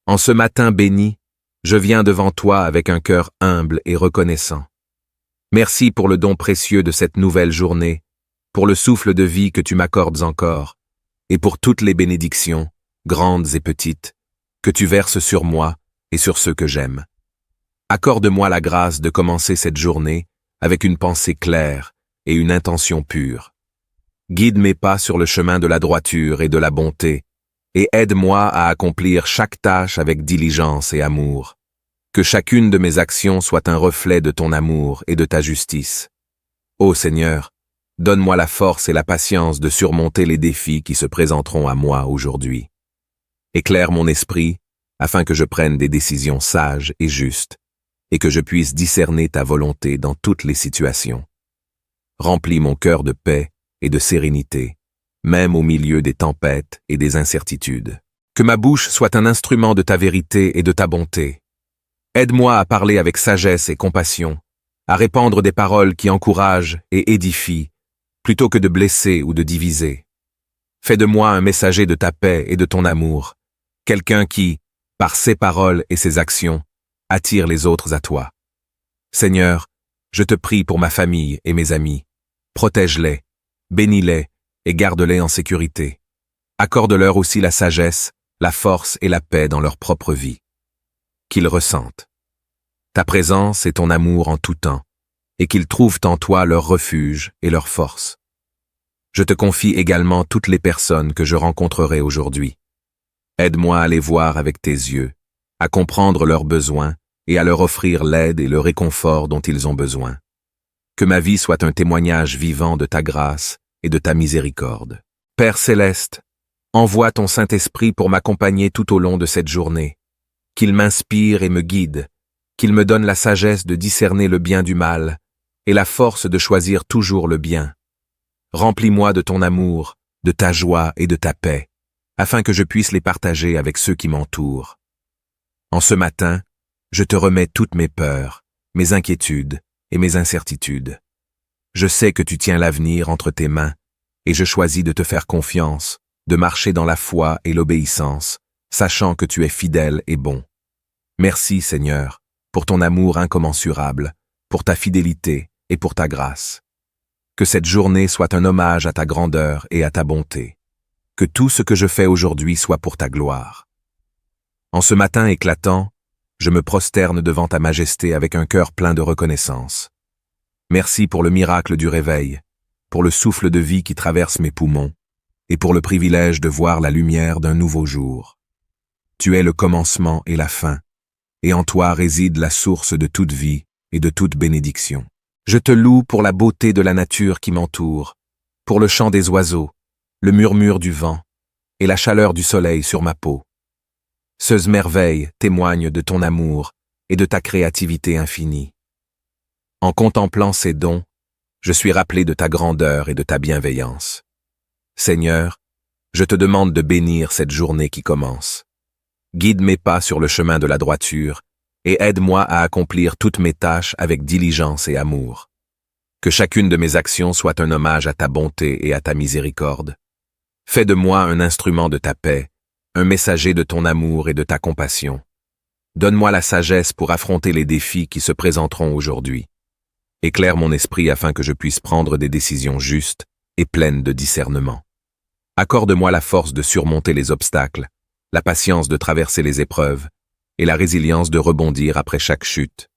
en ce matin béni, je viens devant toi avec un cœur humble et reconnaissant. Merci pour le don précieux de cette nouvelle journée, pour le souffle de vie que tu m'accordes encore, et pour toutes les bénédictions, grandes et petites, que tu verses sur moi et sur ceux que j'aime. Accorde-moi la grâce de commencer cette journée avec une pensée claire et une intention pure. Guide mes pas sur le chemin de la droiture et de la bonté, et aide-moi à accomplir chaque tâche avec diligence et amour. Que chacune de mes actions soit un reflet de ton amour et de ta justice. Ô Seigneur, donne-moi la force et la patience de surmonter les défis qui se présenteront à moi aujourd'hui. Éclaire mon esprit, afin que je prenne des décisions sages et justes, et que je puisse discerner ta volonté dans toutes les situations. Remplis mon cœur de paix et de sérénité, même au milieu des tempêtes et des incertitudes. Que ma bouche soit un instrument de ta vérité et de ta bonté. Aide-moi à parler avec sagesse et compassion, à répandre des paroles qui encouragent et édifient, plutôt que de blesser ou de diviser. Fais de moi un messager de ta paix et de ton amour, quelqu'un qui, par ses paroles et ses actions, attire les autres à toi. Seigneur, je te prie pour ma famille et mes amis. Protège-les, bénis-les et garde-les en sécurité. Accorde-leur aussi la sagesse, la force et la paix dans leur propre vie. Qu'ils ressentent ta présence et ton amour en tout temps, et qu'ils trouvent en toi leur refuge et leur force. Je te confie également toutes les personnes que je rencontrerai aujourd'hui. Aide-moi à les voir avec tes yeux, à comprendre leurs besoins et à leur offrir l'aide et le réconfort dont ils ont besoin. Que ma vie soit un témoignage vivant de ta grâce et de ta miséricorde. Père céleste, envoie ton Saint-Esprit pour m'accompagner tout au long de cette journée. Qu'il m'inspire et me guide, qu'il me donne la sagesse de discerner le bien du mal et la force de choisir toujours le bien. Remplis-moi de ton amour, de ta joie et de ta paix, afin que je puisse les partager avec ceux qui m'entourent. En ce matin, je te remets toutes mes peurs, mes inquiétudes et mes incertitudes. Je sais que tu tiens l'avenir entre tes mains, et je choisis de te faire confiance, de marcher dans la foi et l'obéissance, sachant que tu es fidèle et bon. Merci, Seigneur, pour ton amour incommensurable, pour ta fidélité et pour ta grâce. Que cette journée soit un hommage à ta grandeur et à ta bonté. Que tout ce que je fais aujourd'hui soit pour ta gloire. En ce matin éclatant, je me prosterne devant ta majesté avec un cœur plein de reconnaissance. Merci pour le miracle du réveil, pour le souffle de vie qui traverse mes poumons, et pour le privilège de voir la lumière d'un nouveau jour. Tu es le commencement et la fin, et en toi réside la source de toute vie et de toute bénédiction. Je te loue pour la beauté de la nature qui m'entoure, pour le chant des oiseaux, le murmure du vent et la chaleur du soleil sur ma peau. Ces merveilles témoignent de ton amour et de ta créativité infinie. En contemplant ces dons, je suis rappelé de ta grandeur et de ta bienveillance. Seigneur, je te demande de bénir cette journée qui commence. Guide mes pas sur le chemin de la droiture et aide-moi à accomplir toutes mes tâches avec diligence et amour. Que chacune de mes actions soit un hommage à ta bonté et à ta miséricorde. Fais de moi un instrument de ta paix, un messager de ton amour et de ta compassion. Donne-moi la sagesse pour affronter les défis qui se présenteront aujourd'hui. Éclaire mon esprit afin que je puisse prendre des décisions justes et pleines de discernement. Accorde-moi la force de surmonter les obstacles, la patience de traverser les épreuves et la résilience de rebondir après chaque chute.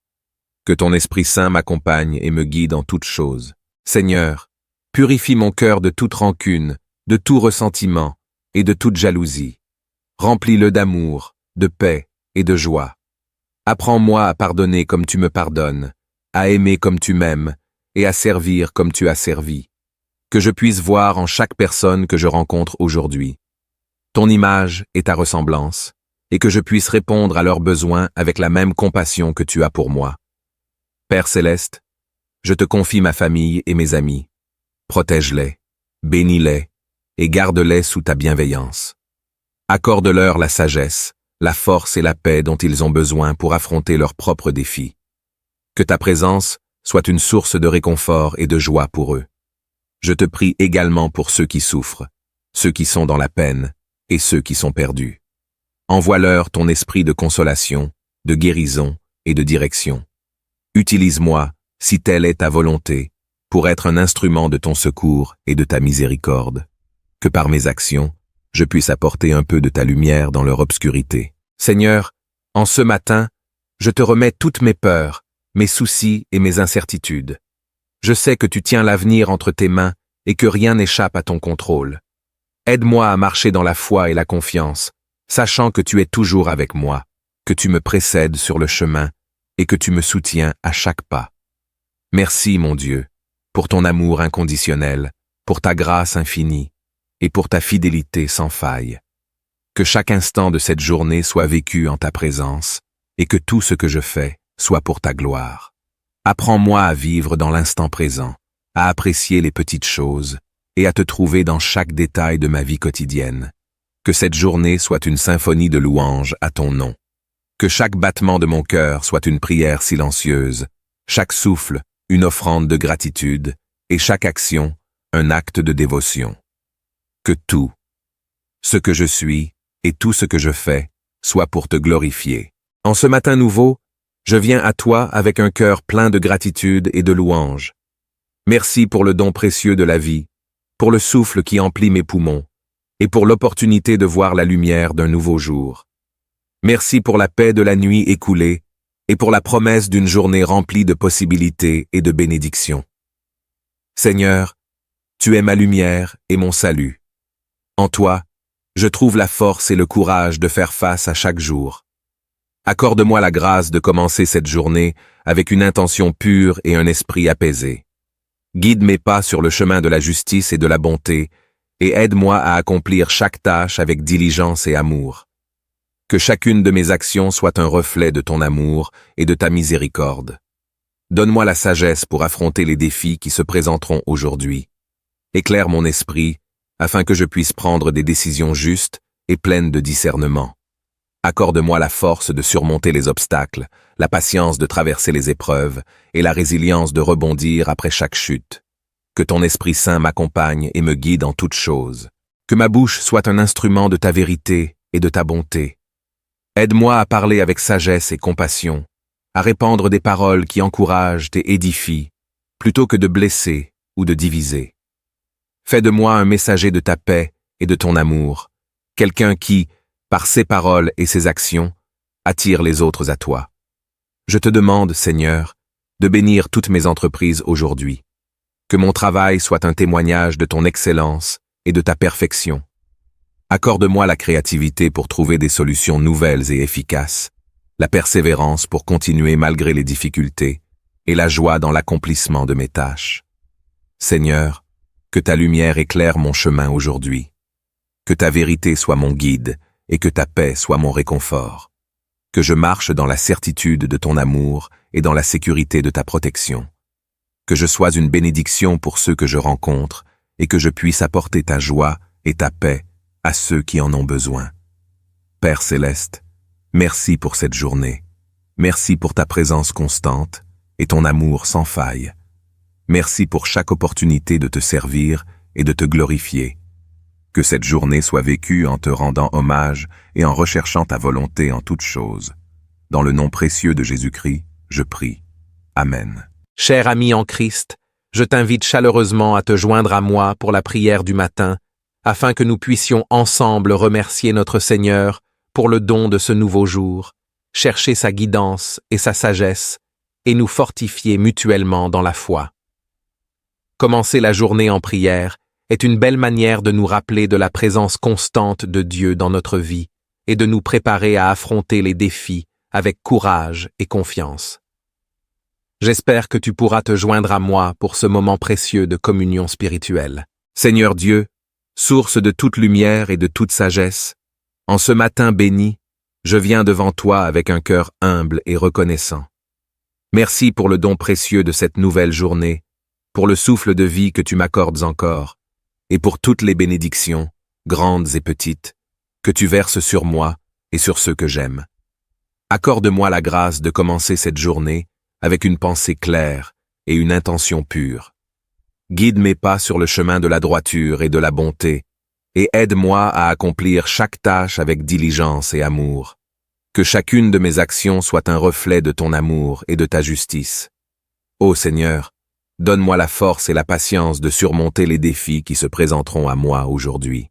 Que ton Esprit Saint m'accompagne et me guide en toutes choses. Seigneur, purifie mon cœur de toute rancune, de tout ressentiment et de toute jalousie. Remplis-le d'amour, de paix et de joie. Apprends-moi à pardonner comme tu me pardonnes, à aimer comme tu m'aimes et à servir comme tu as servi. Que je puisse voir en chaque personne que je rencontre aujourd'hui ton image et ta ressemblance, et que je puisse répondre à leurs besoins avec la même compassion que tu as pour moi. Père céleste, je te confie ma famille et mes amis. Protège-les, bénis-les et garde-les sous ta bienveillance. Accorde-leur la sagesse, la force et la paix dont ils ont besoin pour affronter leurs propres défis. Que ta présence soit une source de réconfort et de joie pour eux. Je te prie également pour ceux qui souffrent, ceux qui sont dans la peine et ceux qui sont perdus. Envoie-leur ton esprit de consolation, de guérison et de direction. Utilise-moi, si telle est ta volonté, pour être un instrument de ton secours et de ta miséricorde. Que par mes actions, je puisse apporter un peu de ta lumière dans leur obscurité. Seigneur, en ce matin, je te remets toutes mes peurs, mes soucis et mes incertitudes. Je sais que tu tiens l'avenir entre tes mains et que rien n'échappe à ton contrôle. Aide-moi à marcher dans la foi et la confiance, sachant que tu es toujours avec moi, que tu me précèdes sur le chemin et que tu me soutiens à chaque pas. Merci, mon Dieu, pour ton amour inconditionnel, pour ta grâce infinie et pour ta fidélité sans faille. Que chaque instant de cette journée soit vécu en ta présence et que tout ce que je fais soit pour ta gloire. Apprends-moi à vivre dans l'instant présent, à apprécier les petites choses et à te trouver dans chaque détail de ma vie quotidienne. Que cette journée soit une symphonie de louanges à ton nom. Que chaque battement de mon cœur soit une prière silencieuse, chaque souffle une offrande de gratitude et chaque action un acte de dévotion. Que tout, ce que je suis et tout ce que je fais, soit pour te glorifier. En ce matin nouveau, je viens à toi avec un cœur plein de gratitude et de louanges. Merci pour le don précieux de la vie, pour le souffle qui emplit mes poumons, et pour l'opportunité de voir la lumière d'un nouveau jour. Merci pour la paix de la nuit écoulée, et pour la promesse d'une journée remplie de possibilités et de bénédictions. Seigneur, tu es ma lumière et mon salut. En toi, je trouve la force et le courage de faire face à chaque jour. Accorde-moi la grâce de commencer cette journée avec une intention pure et un esprit apaisé. Guide mes pas sur le chemin de la justice et de la bonté, et aide-moi à accomplir chaque tâche avec diligence et amour. Que chacune de mes actions soit un reflet de ton amour et de ta miséricorde. Donne-moi la sagesse pour affronter les défis qui se présenteront aujourd'hui. Éclaire mon esprit afin que je puisse prendre des décisions justes et pleines de discernement. Accorde-moi la force de surmonter les obstacles, la patience de traverser les épreuves et la résilience de rebondir après chaque chute. Que ton Esprit Saint m'accompagne et me guide en toutes choses. Que ma bouche soit un instrument de ta vérité et de ta bonté. Aide-moi à parler avec sagesse et compassion, à répandre des paroles qui encouragent et édifient, plutôt que de blesser ou de diviser. Fais de moi un messager de ta paix et de ton amour, quelqu'un qui, par ses paroles et ses actions, attire les autres à toi. Je te demande, Seigneur, de bénir toutes mes entreprises aujourd'hui. Que mon travail soit un témoignage de ton excellence et de ta perfection. Accorde-moi la créativité pour trouver des solutions nouvelles et efficaces, la persévérance pour continuer malgré les difficultés et la joie dans l'accomplissement de mes tâches. Seigneur, que ta lumière éclaire mon chemin aujourd'hui. Que ta vérité soit mon guide et que ta paix soit mon réconfort. Que je marche dans la certitude de ton amour et dans la sécurité de ta protection. Que je sois une bénédiction pour ceux que je rencontre et que je puisse apporter ta joie et ta paix à ceux qui en ont besoin. Père céleste, merci pour cette journée. Merci pour ta présence constante et ton amour sans faille. Merci pour chaque opportunité de te servir et de te glorifier. Que cette journée soit vécue en te rendant hommage et en recherchant ta volonté en toutes choses. Dans le nom précieux de Jésus-Christ, je prie. Amen. Cher ami en Christ, je t'invite chaleureusement à te joindre à moi pour la prière du matin, afin que nous puissions ensemble remercier notre Seigneur pour le don de ce nouveau jour, chercher sa guidance et sa sagesse, et nous fortifier mutuellement dans la foi. Commencer la journée en prière est une belle manière de nous rappeler de la présence constante de Dieu dans notre vie et de nous préparer à affronter les défis avec courage et confiance. J'espère que tu pourras te joindre à moi pour ce moment précieux de communion spirituelle. Seigneur Dieu, source de toute lumière et de toute sagesse, en ce matin béni, je viens devant toi avec un cœur humble et reconnaissant. Merci pour le don précieux de cette nouvelle journée, pour le souffle de vie que tu m'accordes encore, et pour toutes les bénédictions, grandes et petites, que tu verses sur moi et sur ceux que j'aime. Accorde-moi la grâce de commencer cette journée avec une pensée claire et une intention pure. Guide mes pas sur le chemin de la droiture et de la bonté, et aide-moi à accomplir chaque tâche avec diligence et amour. Que chacune de mes actions soit un reflet de ton amour et de ta justice. Ô Seigneur, donne-moi la force et la patience de surmonter les défis qui se présenteront à moi aujourd'hui.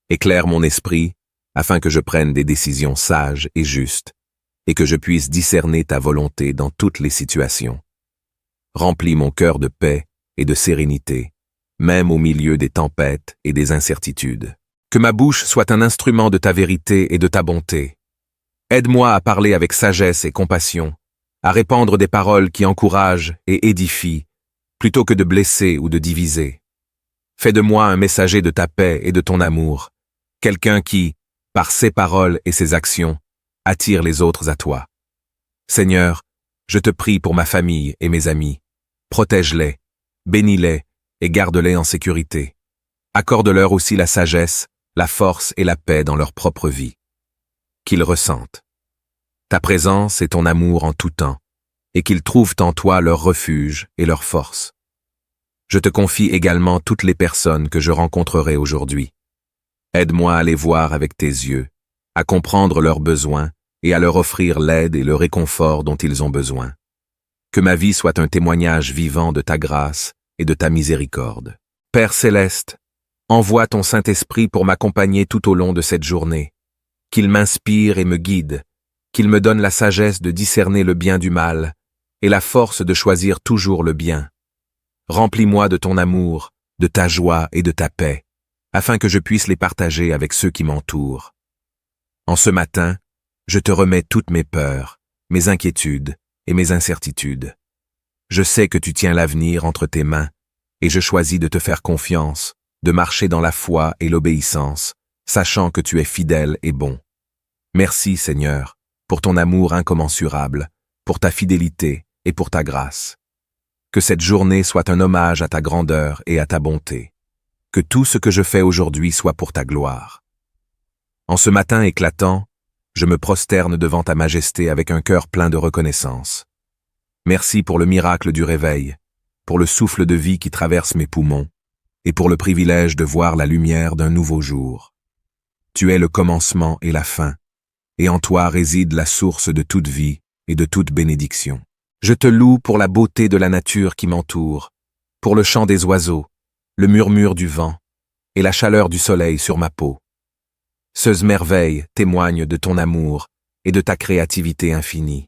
Éclaire mon esprit afin que je prenne des décisions sages et justes, et que je puisse discerner ta volonté dans toutes les situations. Remplis mon cœur de paix et de sérénité, même au milieu des tempêtes et des incertitudes. Que ma bouche soit un instrument de ta vérité et de ta bonté. Aide-moi à parler avec sagesse et compassion, à répandre des paroles qui encouragent et édifient, plutôt que de blesser ou de diviser. Fais de moi un messager de ta paix et de ton amour, quelqu'un qui, par ses paroles et ses actions, attire les autres à toi. Seigneur, je te prie pour ma famille et mes amis. Protège-les, bénis-les et garde-les en sécurité. Accorde-leur aussi la sagesse, la force et la paix dans leur propre vie. Qu'ils ressentent ta présence et ton amour en tout temps, et qu'ils trouvent en toi leur refuge et leur force. Je te confie également toutes les personnes que je rencontrerai aujourd'hui. Aide-moi à les voir avec tes yeux, à comprendre leurs besoins et à leur offrir l'aide et le réconfort dont ils ont besoin. Que ma vie soit un témoignage vivant de ta grâce et de ta miséricorde. Père céleste, envoie ton Saint-Esprit pour m'accompagner tout au long de cette journée. Qu'il m'inspire et me guide, qu'il me donne la sagesse de discerner le bien du mal et la force de choisir toujours le bien. Remplis-moi de ton amour, de ta joie et de ta paix, afin que je puisse les partager avec ceux qui m'entourent. En ce matin, je te remets toutes mes peurs, mes inquiétudes et mes incertitudes. Je sais que tu tiens l'avenir entre tes mains et je choisis de te faire confiance de marcher dans la foi et l'obéissance, sachant que tu es fidèle et bon. Merci, Seigneur, pour ton amour incommensurable, pour ta fidélité et pour ta grâce. Que cette journée soit un hommage à ta grandeur et à ta bonté. Que tout ce que je fais aujourd'hui soit pour ta gloire. En ce matin éclatant, je me prosterne devant ta majesté avec un cœur plein de reconnaissance. Merci pour le miracle du réveil, pour le souffle de vie qui traverse mes poumons, et pour le privilège de voir la lumière d'un nouveau jour. Tu es le commencement et la fin, et en toi réside la source de toute vie et de toute bénédiction. Je te loue pour la beauté de la nature qui m'entoure, pour le chant des oiseaux, le murmure du vent et la chaleur du soleil sur ma peau. Ces merveilles témoignent de ton amour et de ta créativité infinie.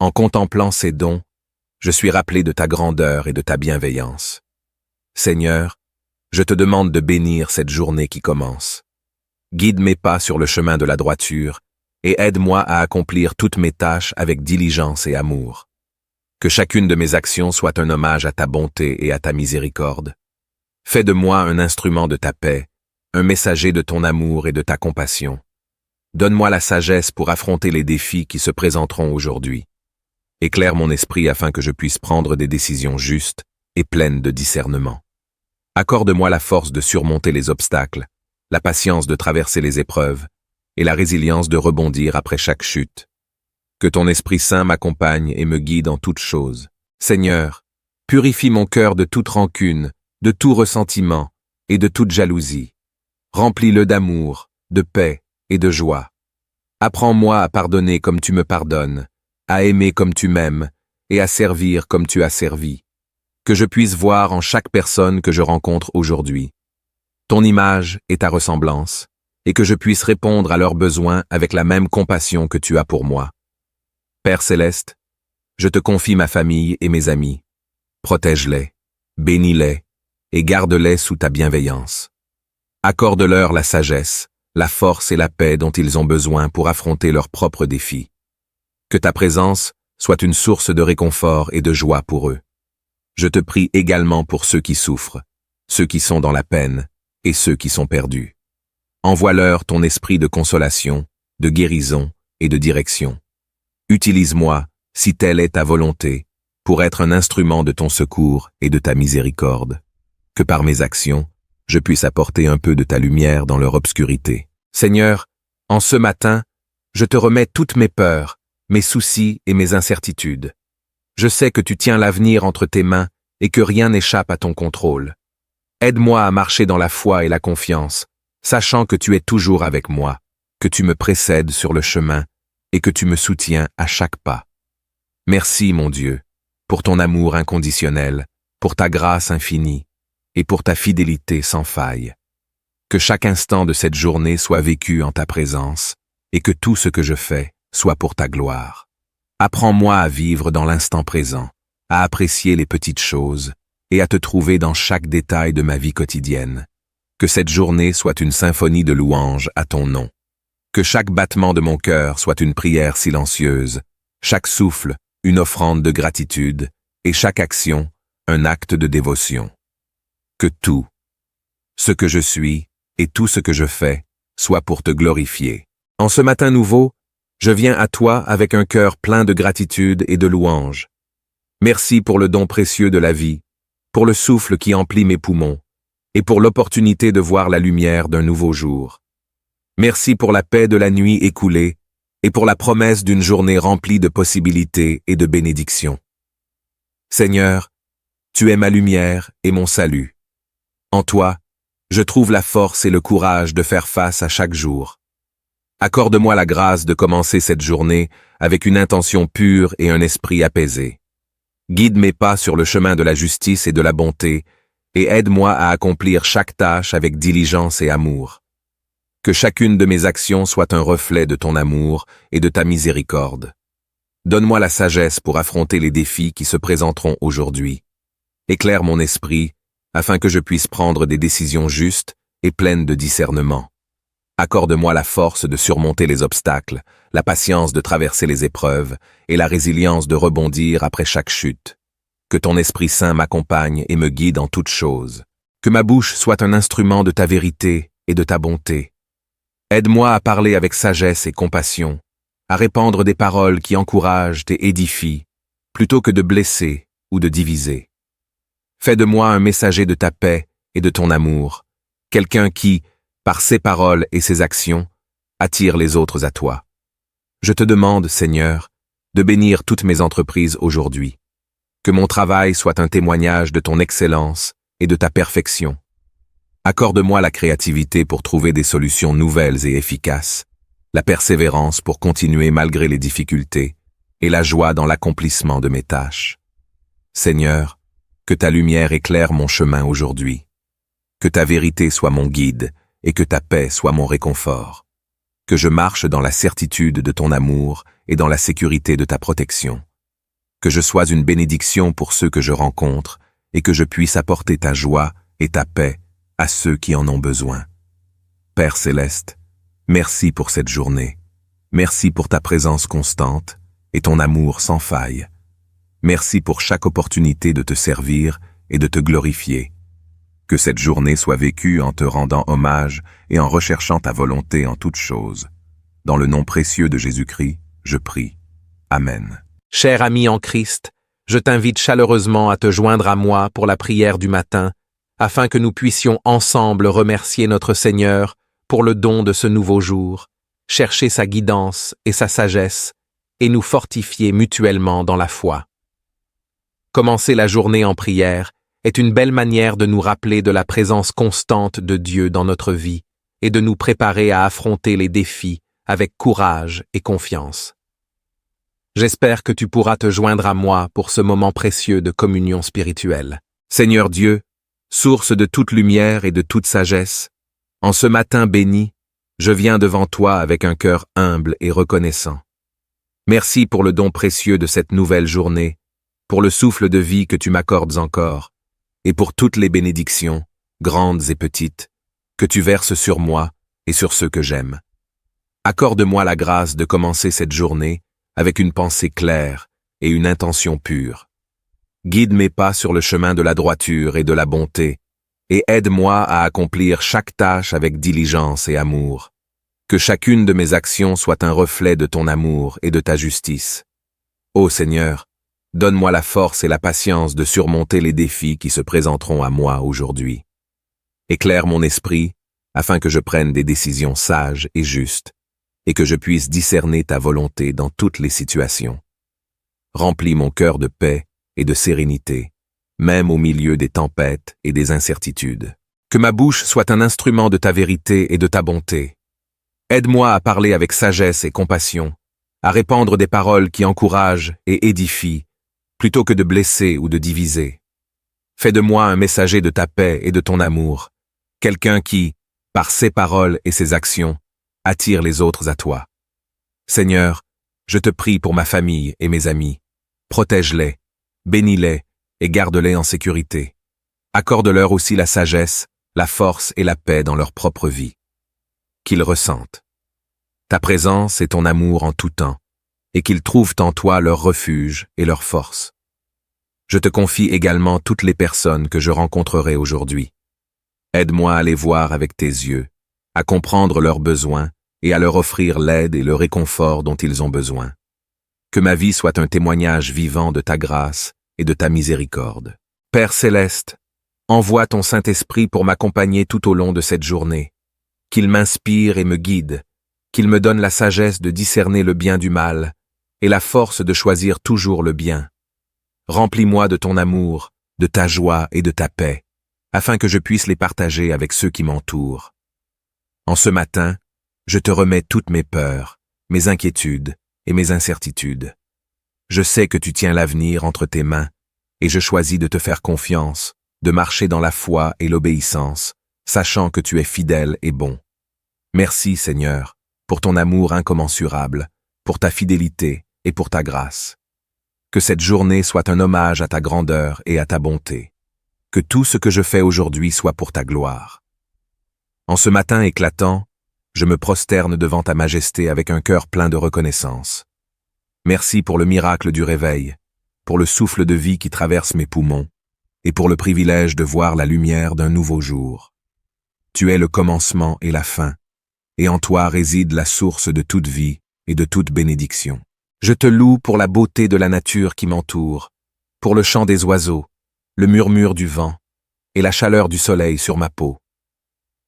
En contemplant ces dons, je suis rappelé de ta grandeur et de ta bienveillance. Seigneur, je te demande de bénir cette journée qui commence. Guide mes pas sur le chemin de la droiture et aide-moi à accomplir toutes mes tâches avec diligence et amour. Que chacune de mes actions soit un hommage à ta bonté et à ta miséricorde. Fais de moi un instrument de ta paix, un messager de ton amour et de ta compassion. Donne-moi la sagesse pour affronter les défis qui se présenteront aujourd'hui. Éclaire mon esprit afin que je puisse prendre des décisions justes et pleines de discernement. Accorde-moi la force de surmonter les obstacles, la patience de traverser les épreuves et la résilience de rebondir après chaque chute. Que ton Esprit Saint m'accompagne et me guide en toutes choses. Seigneur, purifie mon cœur de toute rancune, de tout ressentiment et de toute jalousie. Remplis-le d'amour, de paix et de joie. Apprends-moi à pardonner comme tu me pardonnes, à aimer comme tu m'aimes et à servir comme tu as servi. Que je puisse voir en chaque personne que je rencontre aujourd'hui ton image et ta ressemblance, et que je puisse répondre à leurs besoins avec la même compassion que tu as pour moi. Père céleste, je te confie ma famille et mes amis. Protège-les, bénis-les et garde-les sous ta bienveillance. Accorde-leur la sagesse, la force et la paix dont ils ont besoin pour affronter leurs propres défis. Que ta présence soit une source de réconfort et de joie pour eux. Je te prie également pour ceux qui souffrent, ceux qui sont dans la peine et ceux qui sont perdus. Envoie-leur ton esprit de consolation, de guérison et de direction. Utilise-moi, si telle est ta volonté, pour être un instrument de ton secours et de ta miséricorde. Que par mes actions, je puisse apporter un peu de ta lumière dans leur obscurité. Seigneur, en ce matin, je te remets toutes mes peurs, mes soucis et mes incertitudes. Je sais que tu tiens l'avenir entre tes mains et que rien n'échappe à ton contrôle. Aide-moi à marcher dans la foi et la confiance, sachant que tu es toujours avec moi, que tu me précèdes sur le chemin et que tu me soutiens à chaque pas. Merci, mon Dieu, pour ton amour inconditionnel, pour ta grâce infinie et pour ta fidélité sans faille. Que chaque instant de cette journée soit vécu en ta présence et que tout ce que je fais soit pour ta gloire. Apprends-moi à vivre dans l'instant présent, à apprécier les petites choses et à te trouver dans chaque détail de ma vie quotidienne. Que cette journée soit une symphonie de louanges à ton nom. Que chaque battement de mon cœur soit une prière silencieuse, chaque souffle une offrande de gratitude et chaque action un acte de dévotion. Que tout, ce que je suis et tout ce que je fais, soit pour te glorifier. En ce matin nouveau, je viens à toi avec un cœur plein de gratitude et de louange. Merci pour le don précieux de la vie, pour le souffle qui emplit mes poumons, et pour l'opportunité de voir la lumière d'un nouveau jour. Merci pour la paix de la nuit écoulée, et pour la promesse d'une journée remplie de possibilités et de bénédictions. Seigneur, tu es ma lumière et mon salut. En toi, je trouve la force et le courage de faire face à chaque jour. Accorde-moi la grâce de commencer cette journée avec une intention pure et un esprit apaisé. Guide mes pas sur le chemin de la justice et de la bonté, et aide-moi à accomplir chaque tâche avec diligence et amour. Que chacune de mes actions soit un reflet de ton amour et de ta miséricorde. Donne-moi la sagesse pour affronter les défis qui se présenteront aujourd'hui. Éclaire mon esprit, afin que je puisse prendre des décisions justes et pleines de discernement. Accorde-moi la force de surmonter les obstacles, la patience de traverser les épreuves et la résilience de rebondir après chaque chute. Que ton Esprit Saint m'accompagne et me guide en toutes choses. Que ma bouche soit un instrument de ta vérité et de ta bonté. Aide-moi à parler avec sagesse et compassion, à répandre des paroles qui encouragent et édifient, plutôt que de blesser ou de diviser. Fais de moi un messager de ta paix et de ton amour, quelqu'un qui, par ses paroles et ses actions, attire les autres à toi. Je te demande, Seigneur, de bénir toutes mes entreprises aujourd'hui. Que mon travail soit un témoignage de ton excellence et de ta perfection. Accorde-moi la créativité pour trouver des solutions nouvelles et efficaces, la persévérance pour continuer malgré les difficultés, et la joie dans l'accomplissement de mes tâches. Seigneur, que ta lumière éclaire mon chemin aujourd'hui. Que ta vérité soit mon guide et que ta paix soit mon réconfort. Que je marche dans la certitude de ton amour et dans la sécurité de ta protection. Que je sois une bénédiction pour ceux que je rencontre et que je puisse apporter ta joie et ta paix à ceux qui en ont besoin. Père céleste, merci pour cette journée. Merci pour ta présence constante et ton amour sans faille. Merci pour chaque opportunité de te servir et de te glorifier. Que cette journée soit vécue en te rendant hommage et en recherchant ta volonté en toutes choses. Dans le nom précieux de Jésus-Christ, je prie. Amen. Cher ami en Christ, je t'invite chaleureusement à te joindre à moi pour la prière du matin, afin que nous puissions ensemble remercier notre Seigneur pour le don de ce nouveau jour, chercher sa guidance et sa sagesse, et nous fortifier mutuellement dans la foi. Commencer la journée en prière est une belle manière de nous rappeler de la présence constante de Dieu dans notre vie et de nous préparer à affronter les défis avec courage et confiance. J'espère que tu pourras te joindre à moi pour ce moment précieux de communion spirituelle. Seigneur Dieu, source de toute lumière et de toute sagesse, en ce matin béni, je viens devant toi avec un cœur humble et reconnaissant. Merci pour le don précieux de cette nouvelle journée, pour le souffle de vie que tu m'accordes encore, et pour toutes les bénédictions, grandes et petites, que tu verses sur moi et sur ceux que j'aime. Accorde-moi la grâce de commencer cette journée avec une pensée claire et une intention pure. Guide mes pas sur le chemin de la droiture et de la bonté, et aide-moi à accomplir chaque tâche avec diligence et amour. Que chacune de mes actions soit un reflet de ton amour et de ta justice. Ô Seigneur, donne-moi la force et la patience de surmonter les défis qui se présenteront à moi aujourd'hui. Éclaire mon esprit, afin que je prenne des décisions sages et justes, et que je puisse discerner ta volonté dans toutes les situations. Remplis mon cœur de paix et de sérénité, même au milieu des tempêtes et des incertitudes. Que ma bouche soit un instrument de ta vérité et de ta bonté. Aide-moi à parler avec sagesse et compassion, à répandre des paroles qui encouragent et édifient, plutôt que de blesser ou de diviser. Fais de moi un messager de ta paix et de ton amour, quelqu'un qui, par ses paroles et ses actions, attire les autres à toi. Seigneur, je te prie pour ma famille et mes amis. Protège-les, bénis-les et garde-les en sécurité. Accorde-leur aussi la sagesse, la force et la paix dans leur propre vie. Qu'ils ressentent ta présence et ton amour en tout temps, et qu'ils trouvent en toi leur refuge et leur force. Je te confie également toutes les personnes que je rencontrerai aujourd'hui. Aide-moi à les voir avec tes yeux, à comprendre leurs besoins et à leur offrir l'aide et le réconfort dont ils ont besoin. Que ma vie soit un témoignage vivant de ta grâce et de ta miséricorde. Père céleste, envoie ton Saint-Esprit pour m'accompagner tout au long de cette journée. Qu'il m'inspire et me guide, qu'il me donne la sagesse de discerner le bien du mal et la force de choisir toujours le bien. Remplis-moi de ton amour, de ta joie et de ta paix, afin que je puisse les partager avec ceux qui m'entourent. En ce matin, je te remets toutes mes peurs, mes inquiétudes et mes incertitudes. Je sais que tu tiens l'avenir entre tes mains, et je choisis de te faire confiance, de marcher dans la foi et l'obéissance, sachant que tu es fidèle et bon. Merci, Seigneur, pour ton amour incommensurable, pour ta fidélité et pour ta grâce. Que cette journée soit un hommage à ta grandeur et à ta bonté. Que tout ce que je fais aujourd'hui soit pour ta gloire. En ce matin éclatant, je me prosterne devant ta majesté avec un cœur plein de reconnaissance. Merci pour le miracle du réveil, pour le souffle de vie qui traverse mes poumons, et pour le privilège de voir la lumière d'un nouveau jour. Tu es le commencement et la fin, et en toi réside la source de toute vie et de toute bénédiction. Je te loue pour la beauté de la nature qui m'entoure, pour le chant des oiseaux, le murmure du vent et la chaleur du soleil sur ma peau.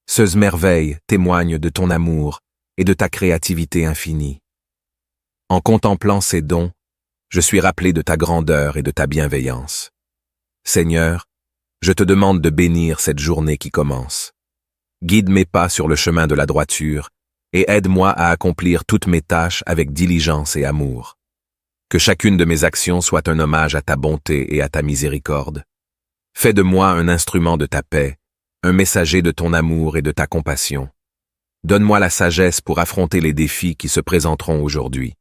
Ces merveilles témoignent de ton amour et de ta créativité infinie. En contemplant ces dons, je suis rappelé de ta grandeur et de ta bienveillance. Seigneur, je te demande de bénir cette journée qui commence. Guide mes pas sur le chemin de la droiture et aide-moi à accomplir toutes mes tâches avec diligence et amour. Que chacune de mes actions soit un hommage à ta bonté et à ta miséricorde. Fais de moi un instrument de ta paix, un messager de ton amour et de ta compassion. Donne-moi la sagesse pour affronter les défis qui se présenteront aujourd'hui.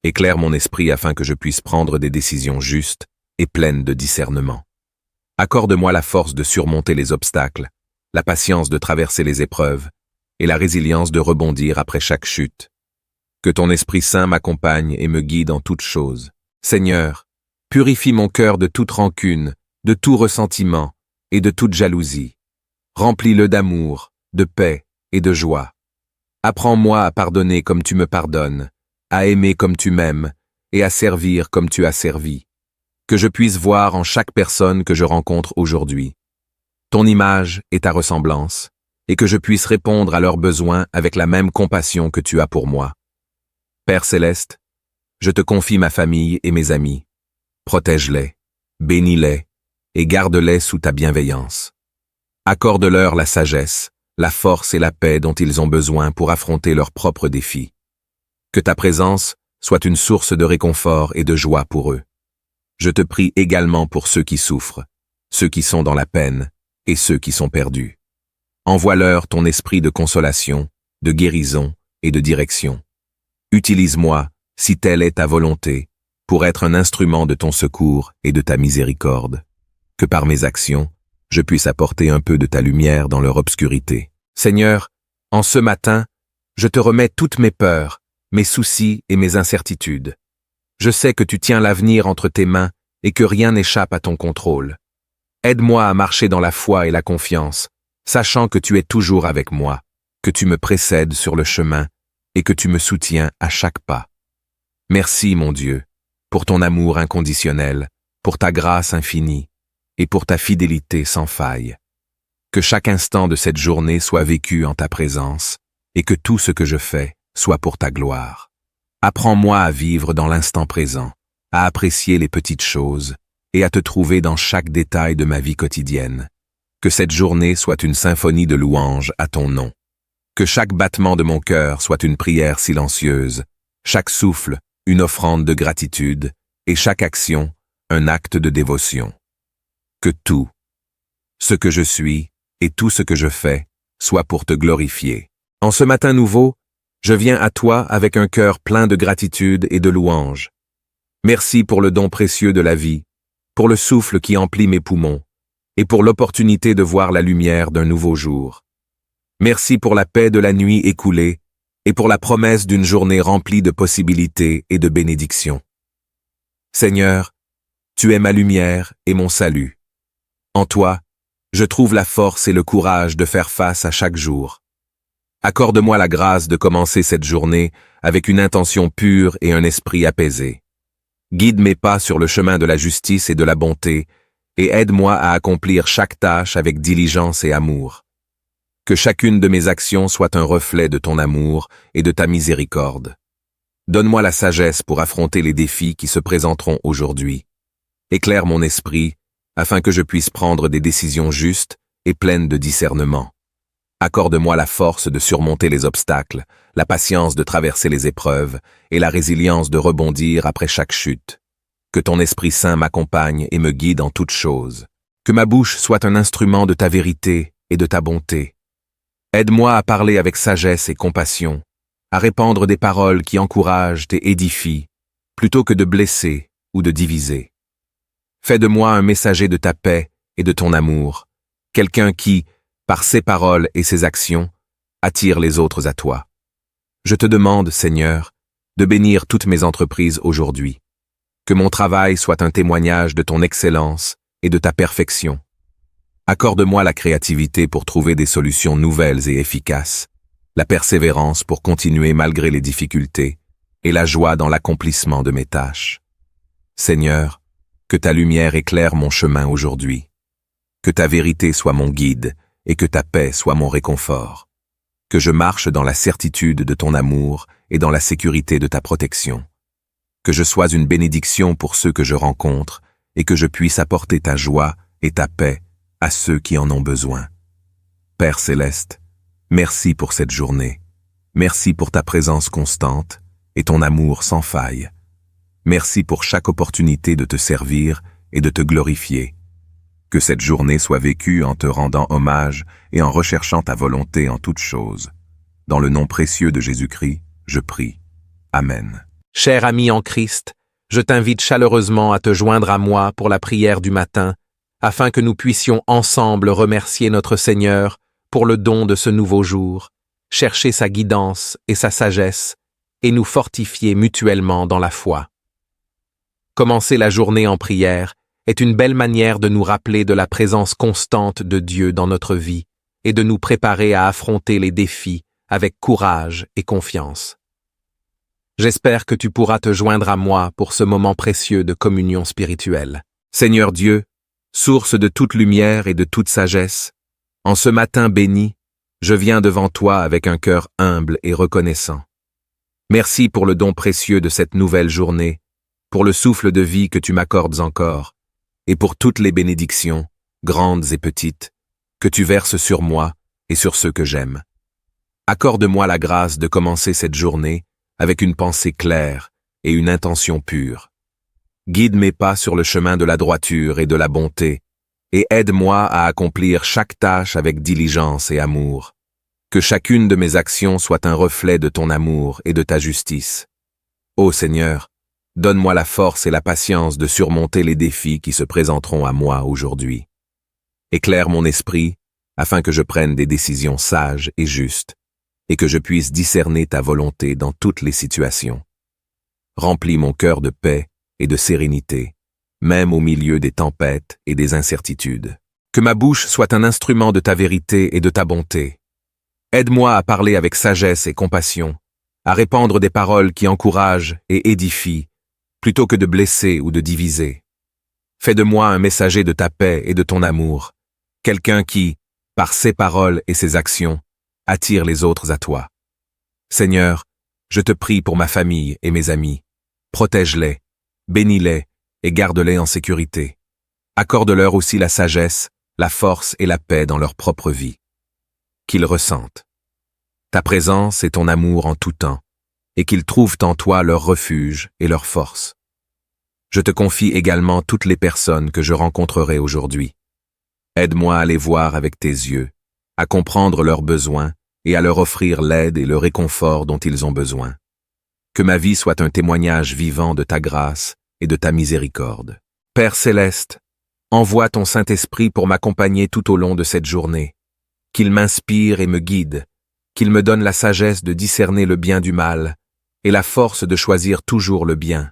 Éclaire mon esprit afin que je puisse prendre des décisions justes et pleines de discernement. Accorde-moi la force de surmonter les obstacles, la patience de traverser les épreuves et la résilience de rebondir après chaque chute. Que ton Esprit Saint m'accompagne et me guide en toutes choses. Seigneur, purifie mon cœur de toute rancune, de tout ressentiment et de toute jalousie. Remplis-le d'amour, de paix et de joie. Apprends-moi à pardonner comme tu me pardonnes, à aimer comme tu m'aimes et à servir comme tu as servi. Que je puisse voir en chaque personne que je rencontre aujourd'hui ton image et ta ressemblance, et que je puisse répondre à leurs besoins avec la même compassion que tu as pour moi. Père céleste, je te confie ma famille et mes amis. Protège-les, bénis-les et garde-les sous ta bienveillance. Accorde-leur la sagesse, la force et la paix dont ils ont besoin pour affronter leurs propres défis. Que ta présence soit une source de réconfort et de joie pour eux. Je te prie également pour ceux qui souffrent, ceux qui sont dans la peine et ceux qui sont perdus. Envoie-leur ton esprit de consolation, de guérison et de direction. Utilise-moi, si telle est ta volonté, pour être un instrument de ton secours et de ta miséricorde. Que par mes actions, je puisse apporter un peu de ta lumière dans leur obscurité. Seigneur, en ce matin, je te remets toutes mes peurs, mes soucis et mes incertitudes. Je sais que tu tiens l'avenir entre tes mains et que rien n'échappe à ton contrôle. Aide-moi à marcher dans la foi et la confiance, sachant que tu es toujours avec moi, que tu me précèdes sur le chemin et que tu me soutiens à chaque pas. Merci, mon Dieu, pour ton amour inconditionnel, pour ta grâce infinie et pour ta fidélité sans faille. Que chaque instant de cette journée soit vécu en ta présence et que tout ce que je fais soit pour ta gloire. Apprends-moi à vivre dans l'instant présent, à apprécier les petites choses et à te trouver dans chaque détail de ma vie quotidienne. Que cette journée soit une symphonie de louanges à ton nom. Que chaque battement de mon cœur soit une prière silencieuse, chaque souffle une offrande de gratitude et chaque action un acte de dévotion. Que tout, ce que je suis et tout ce que je fais, soit pour te glorifier. En ce matin nouveau, je viens à toi avec un cœur plein de gratitude et de louanges. Merci pour le don précieux de la vie, pour le souffle qui emplit mes poumons, et pour l'opportunité de voir la lumière d'un nouveau jour. Merci pour la paix de la nuit écoulée, et pour la promesse d'une journée remplie de possibilités et de bénédictions. Seigneur, tu es ma lumière et mon salut. En toi, je trouve la force et le courage de faire face à chaque jour. Accorde-moi la grâce de commencer cette journée avec une intention pure et un esprit apaisé. Guide mes pas sur le chemin de la justice et de la bonté, et aide-moi à accomplir chaque tâche avec diligence et amour. Que chacune de mes actions soit un reflet de ton amour et de ta miséricorde. Donne-moi la sagesse pour affronter les défis qui se présenteront aujourd'hui. Éclaire mon esprit, afin que je puisse prendre des décisions justes et pleines de discernement. Accorde-moi la force de surmonter les obstacles, la patience de traverser les épreuves et la résilience de rebondir après chaque chute. Que ton Esprit Saint m'accompagne et me guide en toutes choses. Que ma bouche soit un instrument de ta vérité et de ta bonté. Aide-moi à parler avec sagesse et compassion, à répandre des paroles qui encouragent et édifient, plutôt que de blesser ou de diviser. Fais de moi un messager de ta paix et de ton amour, quelqu'un qui, par ses paroles et ses actions, attire les autres à toi. Je te demande, Seigneur, de bénir toutes mes entreprises aujourd'hui. Que mon travail soit un témoignage de ton excellence et de ta perfection. Accorde-moi la créativité pour trouver des solutions nouvelles et efficaces, la persévérance pour continuer malgré les difficultés, et la joie dans l'accomplissement de mes tâches. Seigneur, que ta lumière éclaire mon chemin aujourd'hui, que ta vérité soit mon guide et que ta paix soit mon réconfort, que je marche dans la certitude de ton amour et dans la sécurité de ta protection, que je sois une bénédiction pour ceux que je rencontre et que je puisse apporter ta joie et ta paix à ceux qui en ont besoin. Père céleste, merci pour cette journée, merci pour ta présence constante et ton amour sans faille. Merci pour chaque opportunité de te servir et de te glorifier. Que cette journée soit vécue en te rendant hommage et en recherchant ta volonté en toutes choses. Dans le nom précieux de Jésus-Christ, je prie. Amen. Cher ami en Christ, je t'invite chaleureusement à te joindre à moi pour la prière du matin, afin que nous puissions ensemble remercier notre Seigneur pour le don de ce nouveau jour, chercher sa guidance et sa sagesse, et nous fortifier mutuellement dans la foi. Commencer la journée en prière est une belle manière de nous rappeler de la présence constante de Dieu dans notre vie et de nous préparer à affronter les défis avec courage et confiance. J'espère que tu pourras te joindre à moi pour ce moment précieux de communion spirituelle. Seigneur Dieu, source de toute lumière et de toute sagesse, en ce matin béni, je viens devant toi avec un cœur humble et reconnaissant. Merci pour le don précieux de cette nouvelle journée, pour le souffle de vie que tu m'accordes encore, et pour toutes les bénédictions, grandes et petites, que tu verses sur moi et sur ceux que j'aime. Accorde-moi la grâce de commencer cette journée avec une pensée claire et une intention pure. Guide mes pas sur le chemin de la droiture et de la bonté, et aide-moi à accomplir chaque tâche avec diligence et amour. Que chacune de mes actions soit un reflet de ton amour et de ta justice. Ô Seigneur, donne-moi la force et la patience de surmonter les défis qui se présenteront à moi aujourd'hui. Éclaire mon esprit afin que je prenne des décisions sages et justes, et que je puisse discerner ta volonté dans toutes les situations. Remplis mon cœur de paix et de sérénité, même au milieu des tempêtes et des incertitudes. Que ma bouche soit un instrument de ta vérité et de ta bonté. Aide-moi à parler avec sagesse et compassion, à répandre des paroles qui encouragent et édifient, plutôt que de blesser ou de diviser. Fais de moi un messager de ta paix et de ton amour, quelqu'un qui, par ses paroles et ses actions, attire les autres à toi. Seigneur, je te prie pour ma famille et mes amis. Protège-les, bénis-les et garde-les en sécurité. Accorde-leur aussi la sagesse, la force et la paix dans leur propre vie. Qu'ils ressentent ta présence et ton amour en tout temps, et qu'ils trouvent en toi leur refuge et leur force. Je te confie également toutes les personnes que je rencontrerai aujourd'hui. Aide-moi à les voir avec tes yeux, à comprendre leurs besoins et à leur offrir l'aide et le réconfort dont ils ont besoin. Que ma vie soit un témoignage vivant de ta grâce et de ta miséricorde. Père céleste, envoie ton Saint-Esprit pour m'accompagner tout au long de cette journée. Qu'il m'inspire et me guide, qu'il me donne la sagesse de discerner le bien du mal et la force de choisir toujours le bien.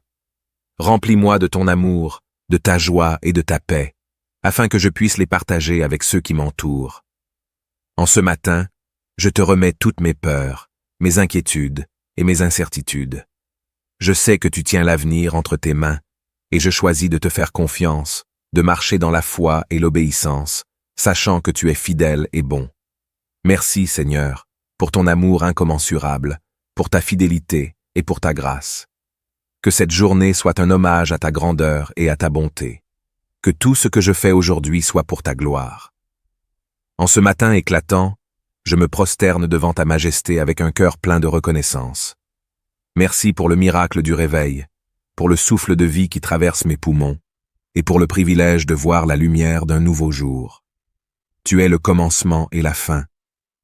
Remplis-moi de ton amour, de ta joie et de ta paix, afin que je puisse les partager avec ceux qui m'entourent. En ce matin, je te remets toutes mes peurs, mes inquiétudes et mes incertitudes. Je sais que tu tiens l'avenir entre tes mains, et je choisis de te faire confiance, de marcher dans la foi et l'obéissance, sachant que tu es fidèle et bon. Merci, Seigneur, pour ton amour incommensurable, pour ta fidélité et pour ta grâce. Que cette journée soit un hommage à ta grandeur et à ta bonté. Que tout ce que je fais aujourd'hui soit pour ta gloire. En ce matin éclatant, je me prosterne devant ta majesté avec un cœur plein de reconnaissance. Merci pour le miracle du réveil, pour le souffle de vie qui traverse mes poumons, et pour le privilège de voir la lumière d'un nouveau jour. Tu es le commencement et la fin,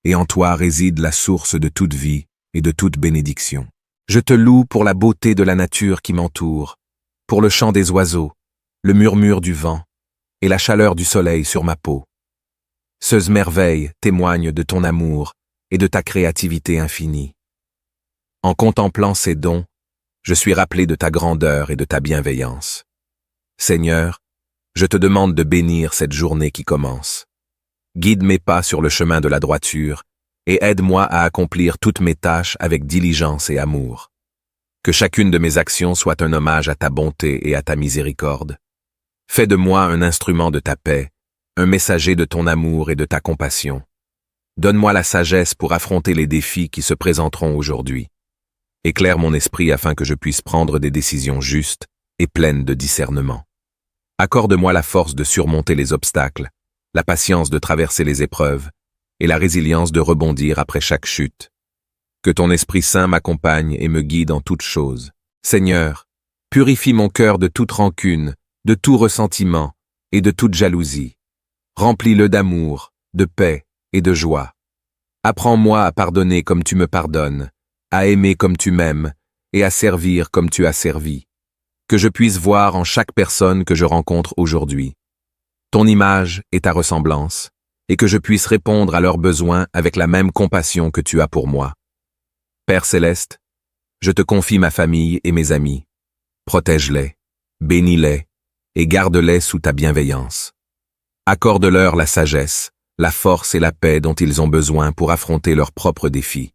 et en toi réside la source de toute vie et de toute bénédiction. Je te loue pour la beauté de la nature qui m'entoure, pour le chant des oiseaux, le murmure du vent et la chaleur du soleil sur ma peau. Ces merveilles témoignent de ton amour et de ta créativité infinie. En contemplant ces dons, je suis rappelé de ta grandeur et de ta bienveillance. Seigneur, je te demande de bénir cette journée qui commence. Guide mes pas sur le chemin de la droiture et aide-moi à accomplir toutes mes tâches avec diligence et amour. Que chacune de mes actions soit un hommage à ta bonté et à ta miséricorde. Fais de moi un instrument de ta paix, un messager de ton amour et de ta compassion. Donne-moi la sagesse pour affronter les défis qui se présenteront aujourd'hui. Éclaire mon esprit afin que je puisse prendre des décisions justes et pleines de discernement. Accorde-moi la force de surmonter les obstacles, la patience de traverser les épreuves et la résilience de rebondir après chaque chute. Que ton Esprit Saint m'accompagne et me guide en toutes choses. Seigneur, purifie mon cœur de toute rancune, de tout ressentiment et de toute jalousie. Remplis-le d'amour, de paix et de joie. Apprends-moi à pardonner comme tu me pardonnes, à aimer comme tu m'aimes et à servir comme tu as servi. Que je puisse voir en chaque personne que je rencontre aujourd'hui ton image et ta ressemblance, et que je puisse répondre à leurs besoins avec la même compassion que tu as pour moi. Père céleste, je te confie ma famille et mes amis. Protège-les, bénis-les et garde-les sous ta bienveillance. Accorde-leur la sagesse, la force et la paix dont ils ont besoin pour affronter leurs propres défis.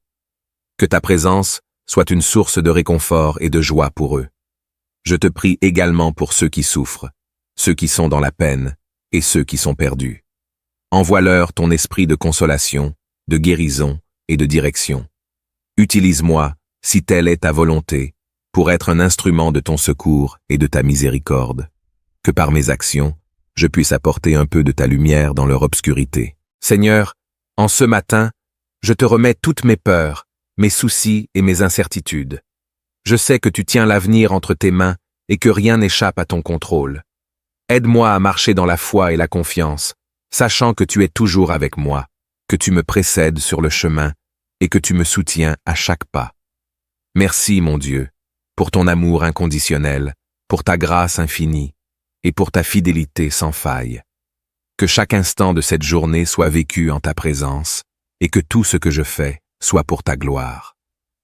Que ta présence soit une source de réconfort et de joie pour eux. Je te prie également pour ceux qui souffrent, ceux qui sont dans la peine et ceux qui sont perdus. Envoie-leur ton esprit de consolation, de guérison et de direction. Utilise-moi, si telle est ta volonté, pour être un instrument de ton secours et de ta miséricorde. Que par mes actions, je puisse apporter un peu de ta lumière dans leur obscurité. Seigneur, en ce matin, je te remets toutes mes peurs, mes soucis et mes incertitudes. Je sais que tu tiens l'avenir entre tes mains et que rien n'échappe à ton contrôle. Aide-moi à marcher dans la foi et la confiance, sachant que tu es toujours avec moi, que tu me précèdes sur le chemin et que tu me soutiens à chaque pas. Merci, mon Dieu, pour ton amour inconditionnel, pour ta grâce infinie et pour ta fidélité sans faille. Que chaque instant de cette journée soit vécu en ta présence et que tout ce que je fais soit pour ta gloire.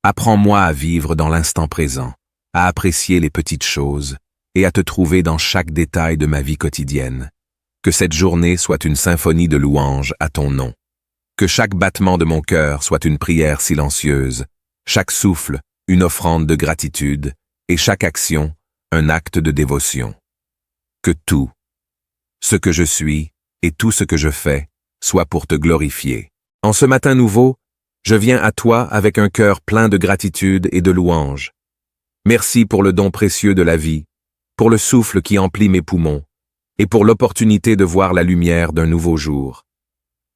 Apprends-moi à vivre dans l'instant présent, à apprécier les petites choses et à te trouver dans chaque détail de ma vie quotidienne. Que cette journée soit une symphonie de louanges à ton nom. Que chaque battement de mon cœur soit une prière silencieuse, chaque souffle une offrande de gratitude et chaque action un acte de dévotion. Que tout, ce que je suis et tout ce que je fais, soit pour te glorifier. En ce matin nouveau, je viens à toi avec un cœur plein de gratitude et de louanges. Merci pour le don précieux de la vie, pour le souffle qui emplit mes poumons, et pour l'opportunité de voir la lumière d'un nouveau jour.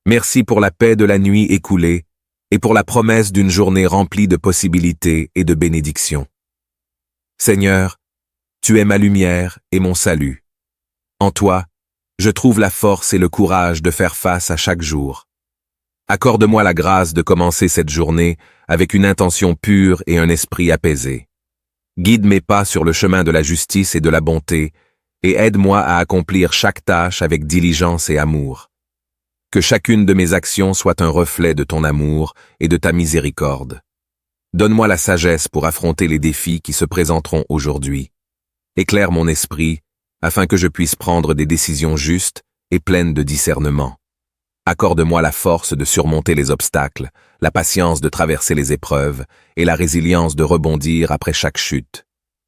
Merci pour la paix de la nuit écoulée, et pour la promesse d'une journée remplie de possibilités et de bénédictions. Seigneur, tu es ma lumière et mon salut. En toi, je trouve la force et le courage de faire face à chaque jour. Accorde-moi la grâce de commencer cette journée avec une intention pure et un esprit apaisé. Guide mes pas sur le chemin de la justice et de la bonté, et aide-moi à accomplir chaque tâche avec diligence et amour. Que chacune de mes actions soit un reflet de ton amour et de ta miséricorde. Donne-moi la sagesse pour affronter les défis qui se présenteront aujourd'hui. Éclaire mon esprit, afin que je puisse prendre des décisions justes et pleines de discernement. Accorde-moi la force de surmonter les obstacles, la patience de traverser les épreuves et la résilience de rebondir après chaque chute.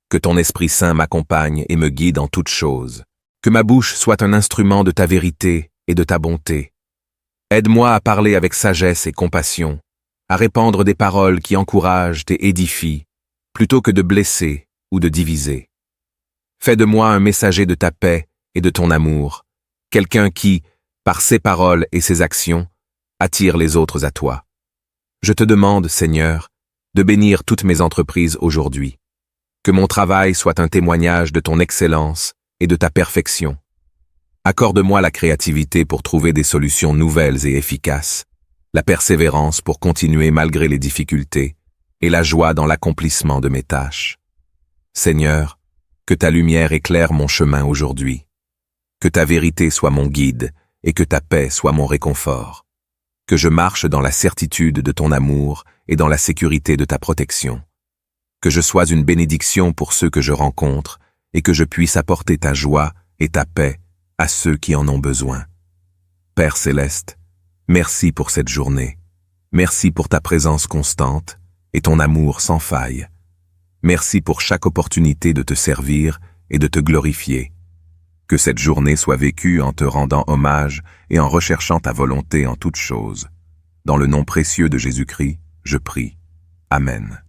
Que ton Esprit Saint m'accompagne et me guide en toutes choses. Que ma bouche soit un instrument de ta vérité et de ta bonté. Aide-moi à parler avec sagesse et compassion, à répandre des paroles qui encouragent et édifient, plutôt que de blesser ou de diviser. Fais de moi un messager de ta paix et de ton amour, quelqu'un qui, par ses paroles et ses actions, attire les autres à toi. Je te demande, Seigneur, de bénir toutes mes entreprises aujourd'hui. Que mon travail soit un témoignage de ton excellence et de ta perfection. Accorde-moi la créativité pour trouver des solutions nouvelles et efficaces, la persévérance pour continuer malgré les difficultés et la joie dans l'accomplissement de mes tâches. Seigneur, que ta lumière éclaire mon chemin aujourd'hui. Que ta vérité soit mon guide et que ta paix soit mon réconfort. Que je marche dans la certitude de ton amour et dans la sécurité de ta protection. Que je sois une bénédiction pour ceux que je rencontre et que je puisse apporter ta joie et ta paix à ceux qui en ont besoin. Père céleste, merci pour cette journée. Merci pour ta présence constante et ton amour sans faille. Merci pour chaque opportunité de te servir et de te glorifier. Que cette journée soit vécue en te rendant hommage et en recherchant ta volonté en toutes choses. Dans le nom précieux de Jésus-Christ, je prie. Amen.